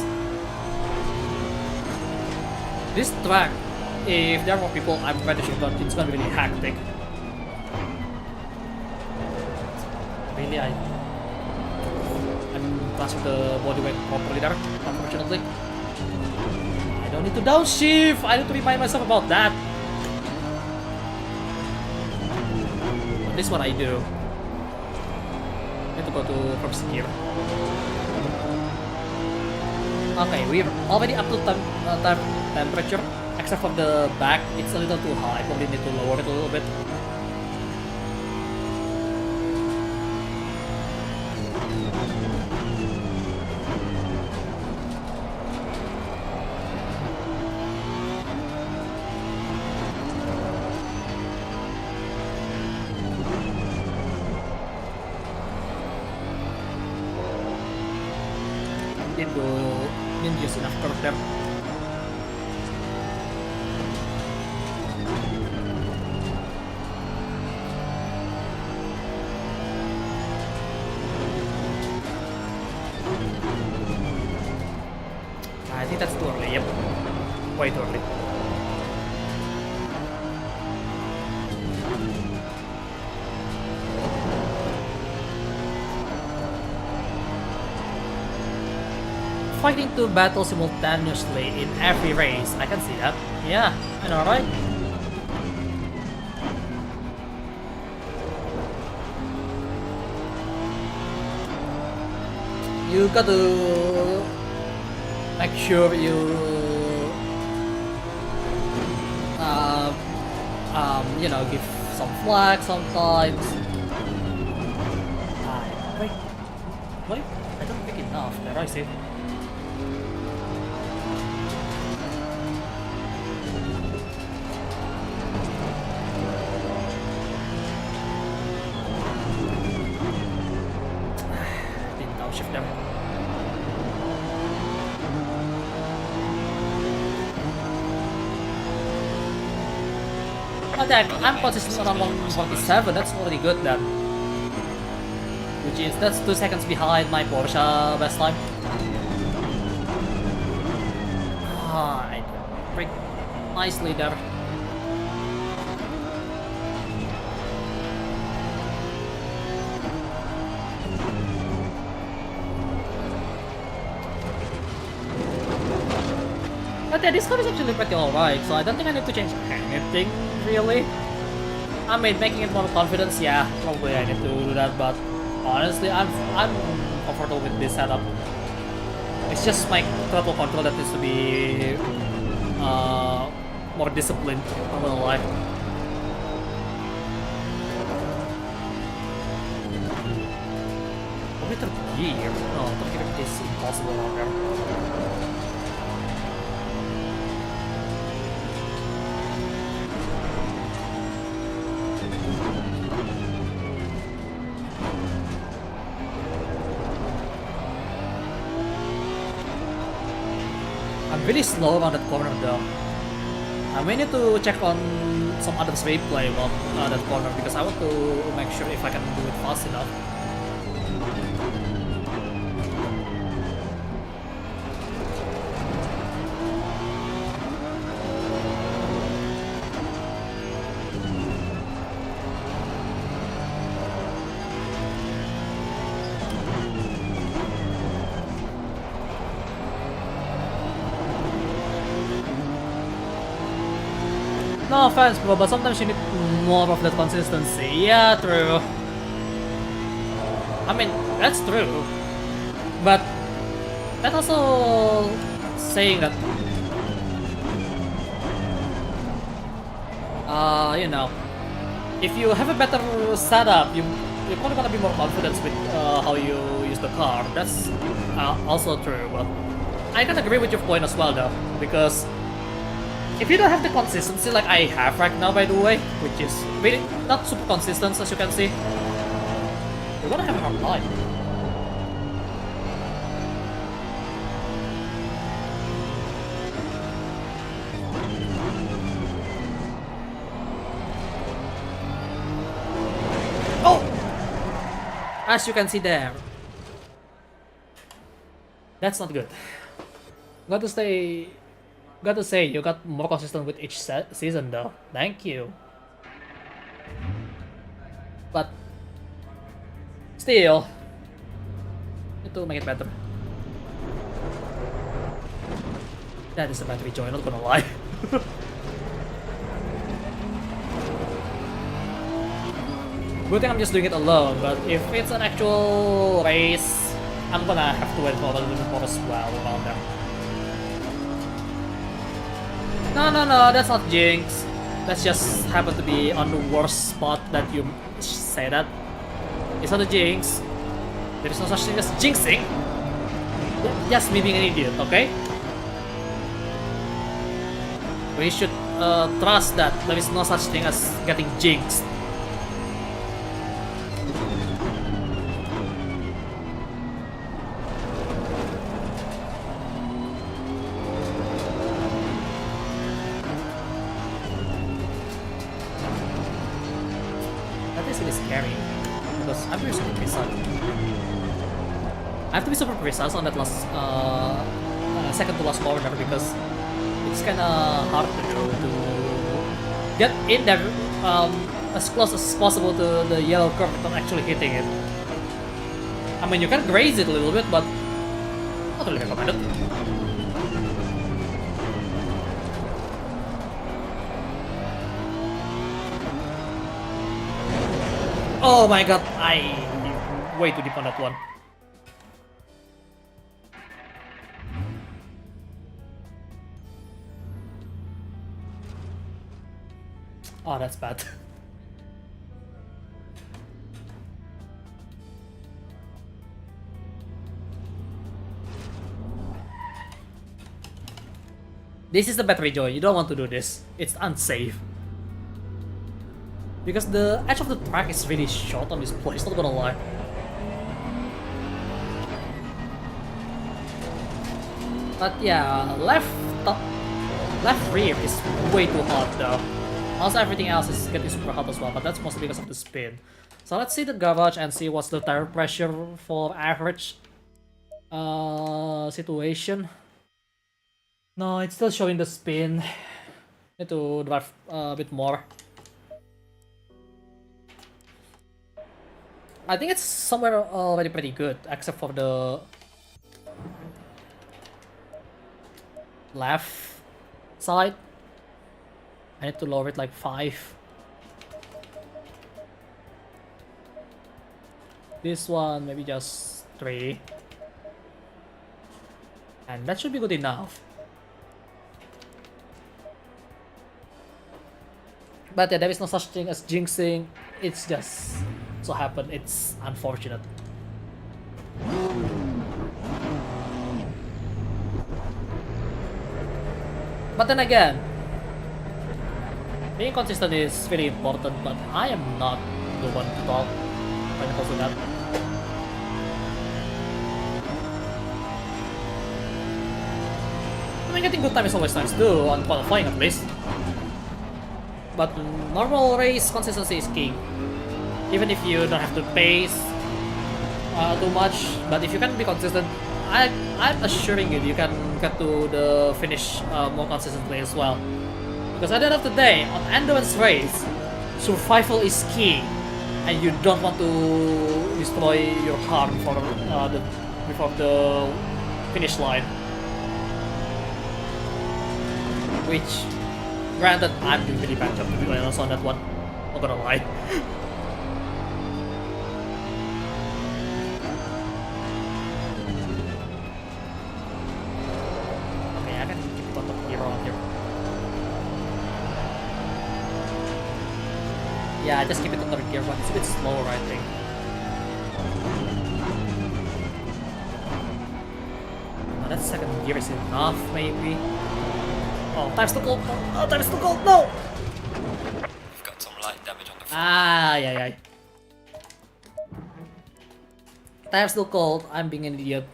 this track, if there are more people, I'm pretty sure that it's gonna be really hectic. Really, I'm passing the body weight properly there, unfortunately. I don't need to downshift, I need to remind myself about that. But this is what I do. I need to go to first gear. Okay, we're already up to temperature, except for the back, it's a little too high. I probably need to lower it a little bit. Didn't use enough curve there. I think that's too early, yep. Way too early. Fighting two battles simultaneously in every race, I can see that. Yeah, I know, right? You got to make sure you you know, give some flag sometimes. Wait, I don't think enough. There, I see. Didn't downshift them. Oh, I'm positioned around 147, that's already good then. Which is, that's 2 seconds behind my Porsche best time. Ah, I break nicely there. But yeah, this car is actually pretty alright, so I don't think I need to change anything, really. I mean, making it more confidence, yeah, probably I need to do that, but honestly, I'm comfortable with this setup. It's just my throttle control that needs to be more disciplined, I'm gonna lie. Probably third gear? No, third gear is impossible around there. really slow around that corner though. We need to check on some others replay about that corner because I want to make sure if I can do it fast enough. No offense, bro, but sometimes you need more of that consistency. Yeah, true. I mean, that's true. But that's also saying that, you know, if you have a better setup, you're probably gonna be more confident with how you use the car. That's also true. But I can agree with your point as well, though, because if you don't have the consistency like I have right now, by the way, which is really not super consistent as you can see, you're gonna have a hard time. Oh! As you can see there. That's not good. Got to say, you got more consistent with each season though. Thank you. But still, need to make it better. That is a battery joy, not gonna lie. Good thing I'm just doing it alone, but if it's an actual race, I'm gonna have to wait for a little bit more as well around there. No, that's not jinx. That's just happen to be on the worst spot that you say that. It's not a jinx. There is no such thing as jinxing. Just me being an idiot, okay? We should trust that there is no such thing as getting jinxed. I have to be super precise on that last, second to last corner because it's kinda hard to do to get in there as close as possible to the yellow curve without actually hitting it. I mean, you can graze it a little bit, but not really recommended. Oh my god, I way too deep on that one. Oh, that's bad. This is the battery joy. You don't want to do this. It's unsafe. Because the edge of the track is really short on this place, not gonna lie. But yeah, left rear is way too hot though. Also everything else is getting super hot as well, but that's mostly because of the spin. So let's see the garage and see what's the tire pressure for average situation. No, it's still showing the spin. Need to drive a bit more. I think it's somewhere already pretty good, except for the left side. I need to lower it like 5. This one maybe just 3. And that should be good enough. But yeah, there is no such thing as jinxing. It's just so happened. It's unfortunate. But then again, being consistent is very important, but I am not the one to talk when it comes to that. mean, getting good time is always nice too, on qualifying at least. But normal race consistency is king. Even if you don't have to pace too much, but if you can be consistent, I'm assuring you, you can get to the finish more consistently as well. Because at the end of the day, on endurance race, survival is key, and you don't want to destroy your car before the finish line. Which, granted, I'm doing really bad job to be honest on that one. Not gonna lie. Okay, I can keep it on the gear on here. Yeah, I just keep it on the gear, but it's a bit slower, I think. Oh, that second gear is enough, maybe. Oh, time's too cold! Oh, time's too cold! No! We've got some light damage on the front. Ah, yeah. Time's too cold. I'm being an idiot.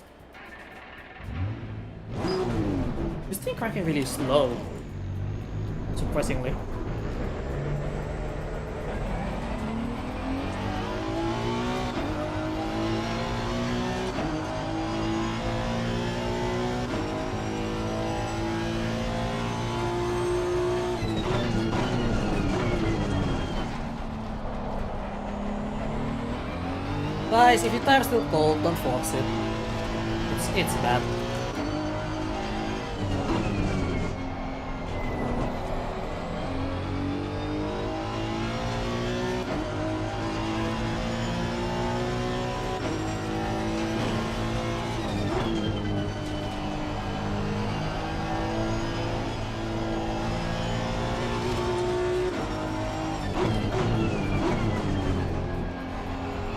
This thing cracking really slow. Surprisingly. Guys, if your time's still cold, don't force it. It's bad.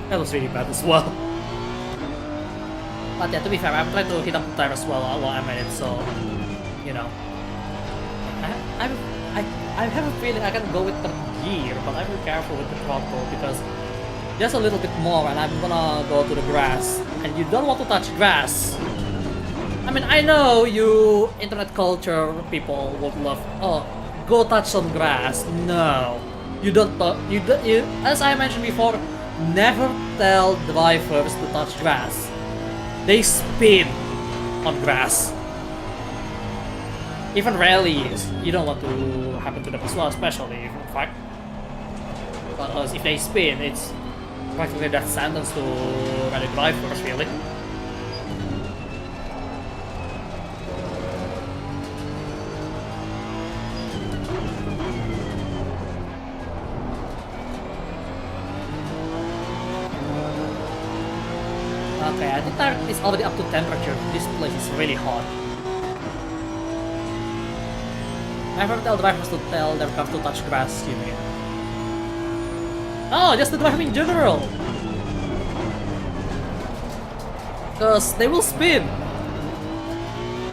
That was really bad as well. But yeah, to be fair, I'm trying to hit up the time as well while I'm at it, so you know. I have a feeling I can go with the gear, but I'm very careful with the throttle because just a little bit more and I'm gonna go to the grass. And you don't want to touch grass. I mean, I know you internet culture people would love, oh, go touch some grass. No. You don't, as I mentioned before, never tell drivers to touch grass. They spin on grass. Even rallies, you don't want to happen to them as well, especially in fact. Because if they spin, it's practically death sentence to rally drivers, really. Okay, I think that is already up to temperature. This place is really hot. Never tell drivers to tell their cars to touch grass, you mean? Oh, just the driver in general! Because they will spin!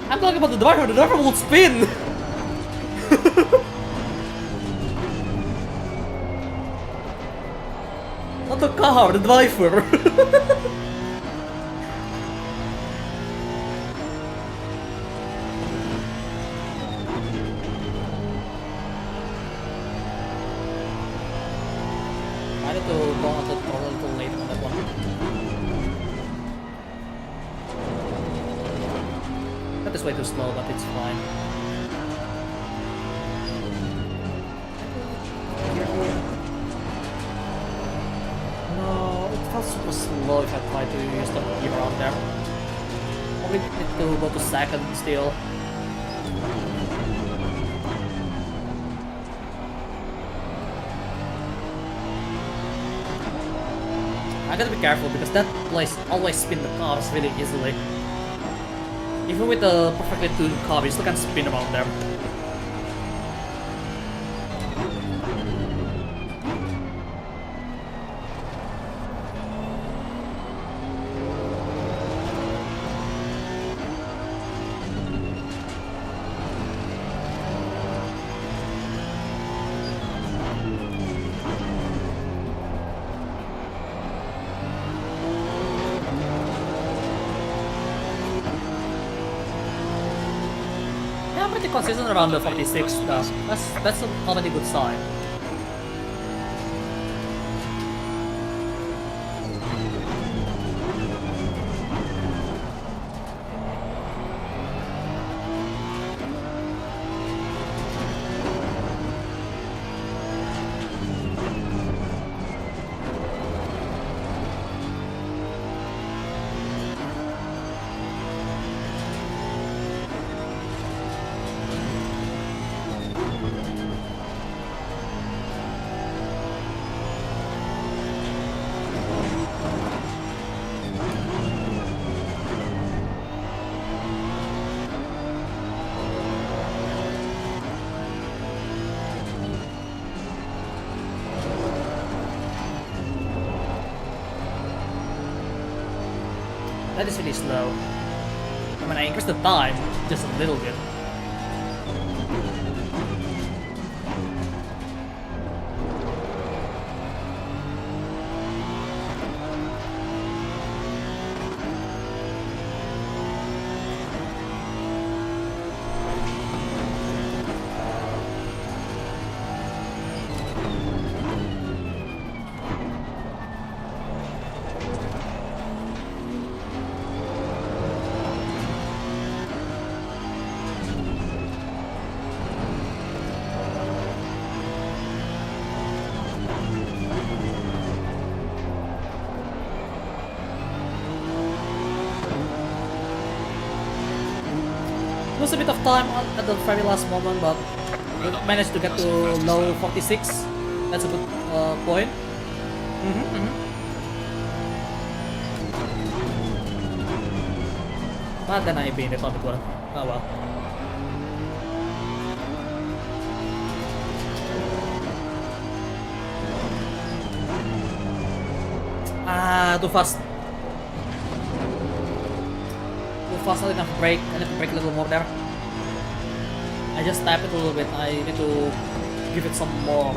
I'm talking about the driver will spin! Not the car, the driver! I need to go on the throttle a little later on that one. That is way too slow, but it's fine. No, it felt super slow if I tried to use the gear around there. Probably need to go to second still. I gotta be careful because that place always spin the cars really easily. Even with a perfectly tuned car, you still can spin around there. pretty consistent around the 46 though. That's already a good sign. That is really slow. I mean, I increased the time just a little bit. Lose a bit of time at the very last moment, but we managed to get to low 46. That's a good point. But then I beat it on the one. Oh well. Too fast. Fast, not enough brake. I need to brake a little more there. I just tap it a little bit. I need to give it some more.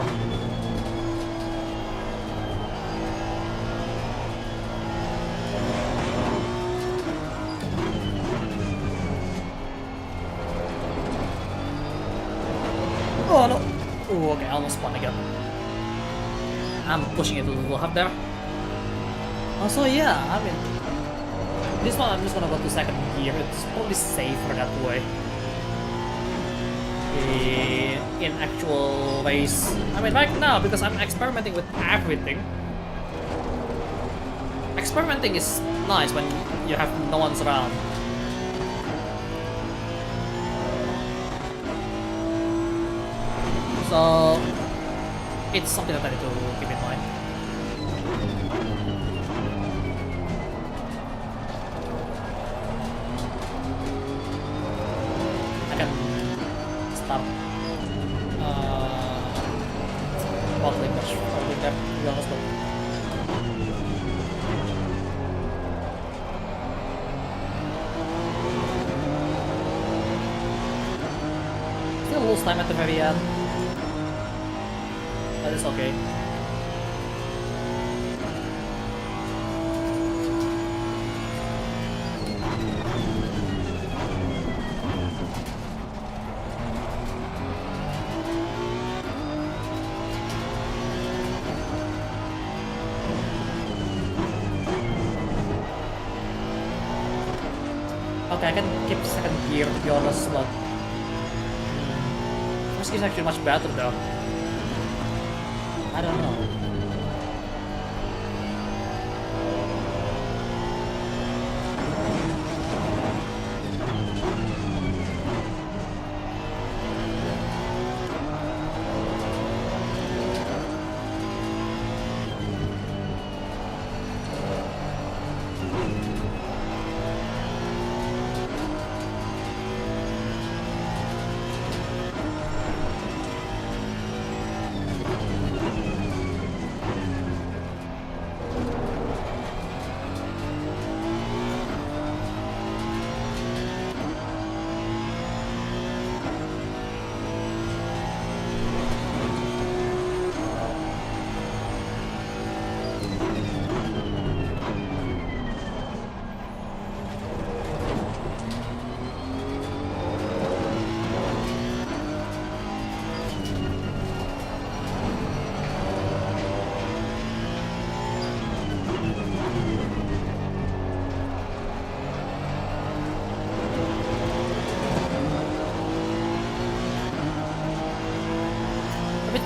Oh no! Oh, okay, I almost spun again. I'm pushing it a little hard there. Also, yeah, I mean, this one I'm just gonna go to second gear. It's probably safer that way. In actual race. I mean, right now, because I'm experimenting with everything. Experimenting is nice when you have no one's around. So it's something that I need to keep in mind. I can start bottling there, to be honest, but still lose time at the very end. That is okay. Okay, I can keep second gear, to be honest, but first gear is actually much better though. I don't know.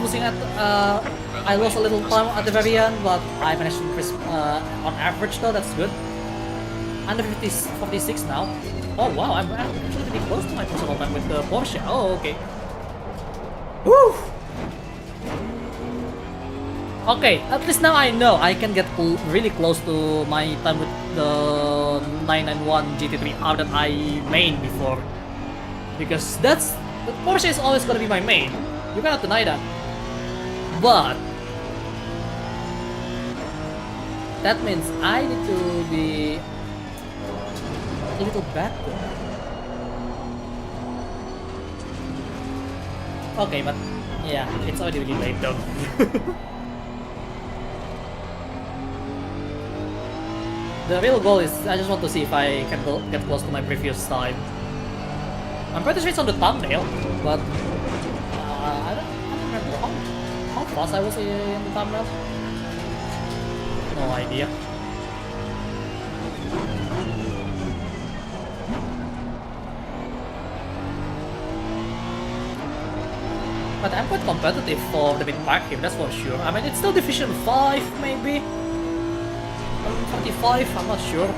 losing at I lost a little time at the very end, but I managed to increase on average though. That's good. Under 56 now. Oh wow, I'm actually pretty close to my personal time with the Porsche. Oh okay. Woo! Okay, at least now I know I can get really close to my time with the 991 GT3R that I mained before. Because the Porsche is always gonna be my main. You cannot deny that. But that means I need to be a little better. Okay, but yeah, it's already really late though. The real goal is I just want to see if I can get close to my previous time. I'm pretty sure it's on the thumbnail, but I don't remember how fast I was in the thumbnail. No idea. But I'm quite competitive for the mid pack here, that's for sure. I mean, it's still Division 5 maybe? 45, I'm not sure.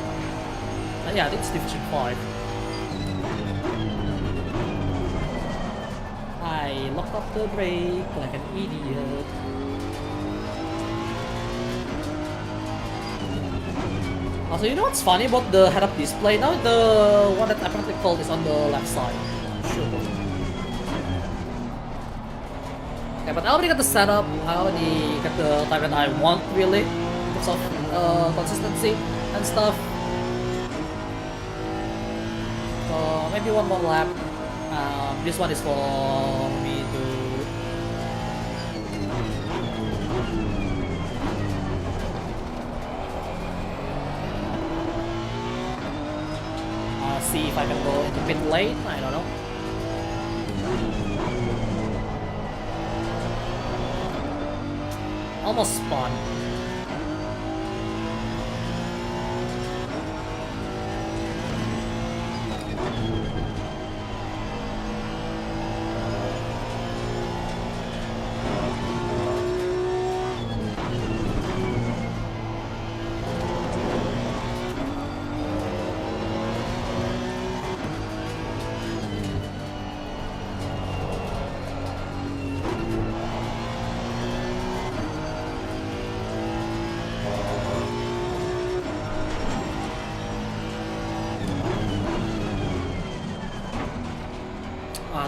Yeah, I think it's Division 5. I locked up the brake like an idiot. Also, you know what's funny about the head-up display? Now the one that apparently called is on the left side. Sure. Okay, but I already got the setup. I already got the time that I want, really. In terms of consistency and stuff. So maybe one more lap. This one is for me to see if I can go into pit lane. I don't know. Almost spawned.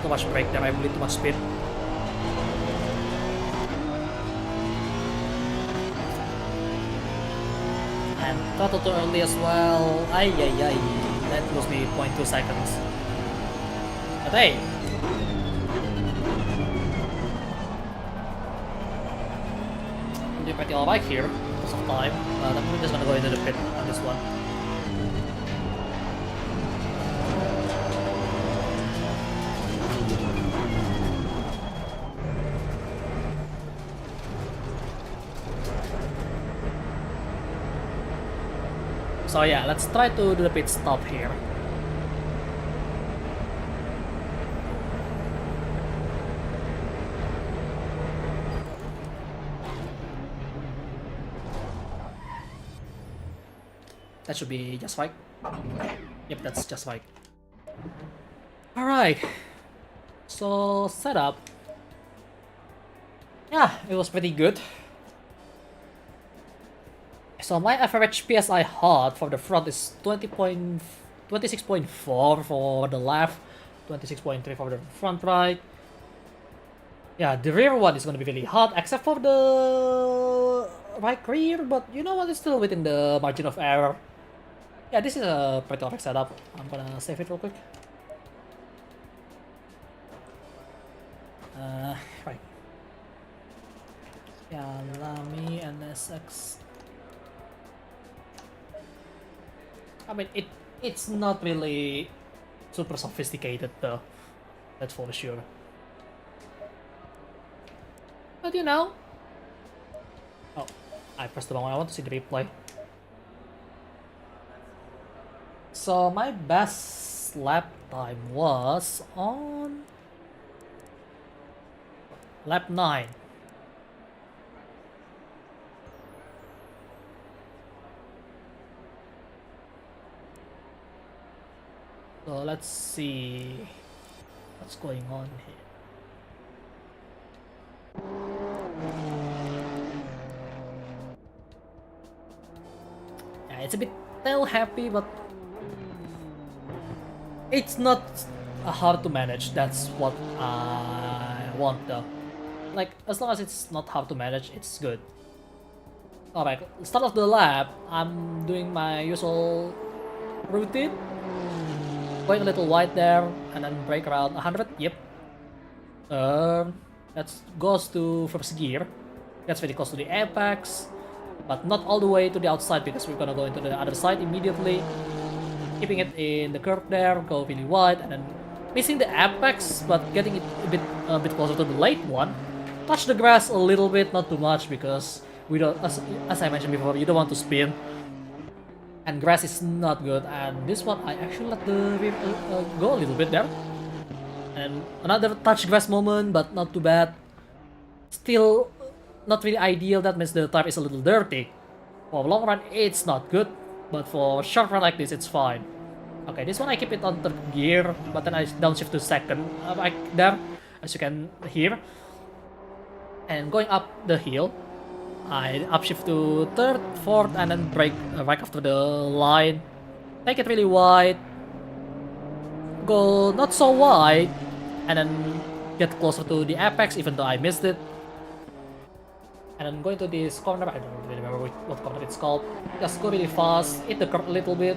Too much brake there, I bleed too much speed. And throttle too early as well. Ay. That lost me 0.2 seconds. But hey! I'm doing pretty alright here because of time. But I'm just gonna go into the pit on this one. So yeah, let's try to do the pit stop here. That should be just right. Yep, that's just right. Alright. So, setup. Yeah, it was pretty good. So my average PSI hot for the front is 26.4 for the left, 26.3 for the front right. Yeah, the rear one is gonna be really hot, except for the right rear, but you know what, it's still within the margin of error. Yeah, this is a pretty perfect setup. I'm gonna save it real quick. Right. Kyalami NSX. I mean, it's not really super sophisticated though, that's for sure. But you know... Oh, I pressed the wrong one, I want to see the replay. So my best lap time was on... lap 9. So let's see what's going on here. Yeah, it's a bit tail happy, but it's not hard to manage. That's what I want though. Like, as long as it's not hard to manage, it's good. Alright, start of the lap, I'm doing my usual routine. Going a little wide there, and then brake around 100, yep. That goes to first gear. Gets very close to the apex, but not all the way to the outside because we're gonna go into the other side immediately. Keeping it in the curve there, go really wide, and then missing the apex, but getting it a bit closer to the late one. Touch the grass a little bit, not too much, because we don't, as I mentioned before, you don't want to spin. And grass is not good, and this one I actually let the rear go a little bit there. And another touch grass moment, but not too bad. Still not really ideal, that means the tire is a little dirty. For long run, it's not good, but for short run like this, it's fine. Okay, this one I keep it on third gear, but then I downshift to second right there, as you can hear. And going up the hill, I upshift to third, fourth, and then brake right after the line. Take it really wide. Go not so wide, and then get closer to the apex, even though I missed it. And then going to this corner, I don't really remember what corner it's called. Just go really fast, hit the curb a little bit,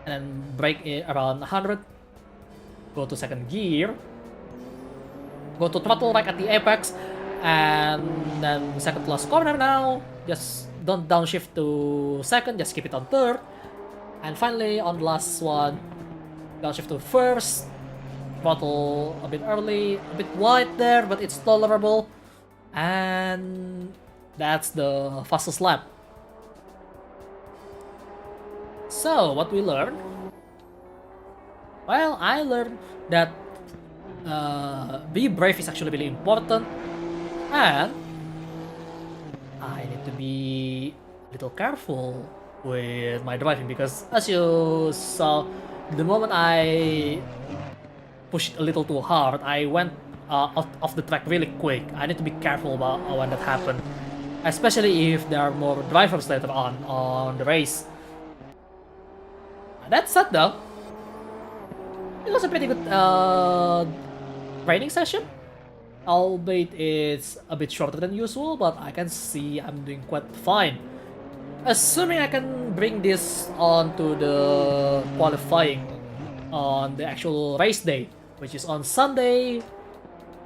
and then brake it around 100. Go to second gear. Go to throttle right at the apex, and then second last corner now. Just don't downshift to second, just keep it on third. And finally on the last one, downshift to first. Throttle a bit early, a bit wide there, but it's tolerable. And that's the fastest lap. So what we learned? Well, I learned that be brave is actually really important, and I need to be a little careful with my driving, because as you saw, the moment I pushed a little too hard, I went out of the track really quick. I need to be careful about when that happened, especially if there are more drivers later on the race. That said though, it was a pretty good training session, albeit it's a bit shorter than usual, but I can see I'm doing quite fine. Assuming I can bring this on to the qualifying on the actual race day, which is on Sunday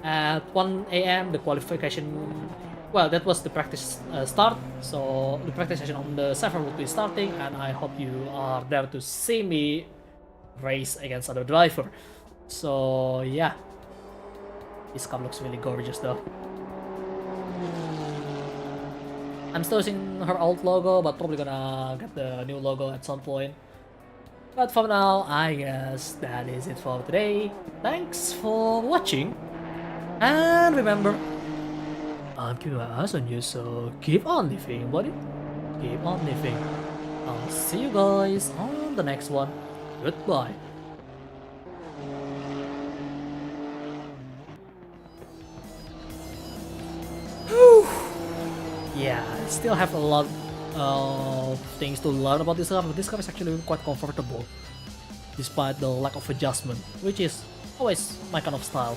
at 1 AM, the qualification, well, that was the practice start, so the practice session on the server will be starting, and I hope you are there to see me race against other driver. So yeah, this car looks really gorgeous though. I'm still using her old logo, but probably gonna get the new logo at some point. But for now, I guess that is it for today. Thanks for watching, and remember, I'm keeping my eyes on you, so keep on living, buddy. Keep on living. I'll see you guys on the next one. Goodbye. Whew. Yeah, I still have a lot of things to learn about this car, but this car is actually quite comfortable, despite the lack of adjustment, which is always my kind of style.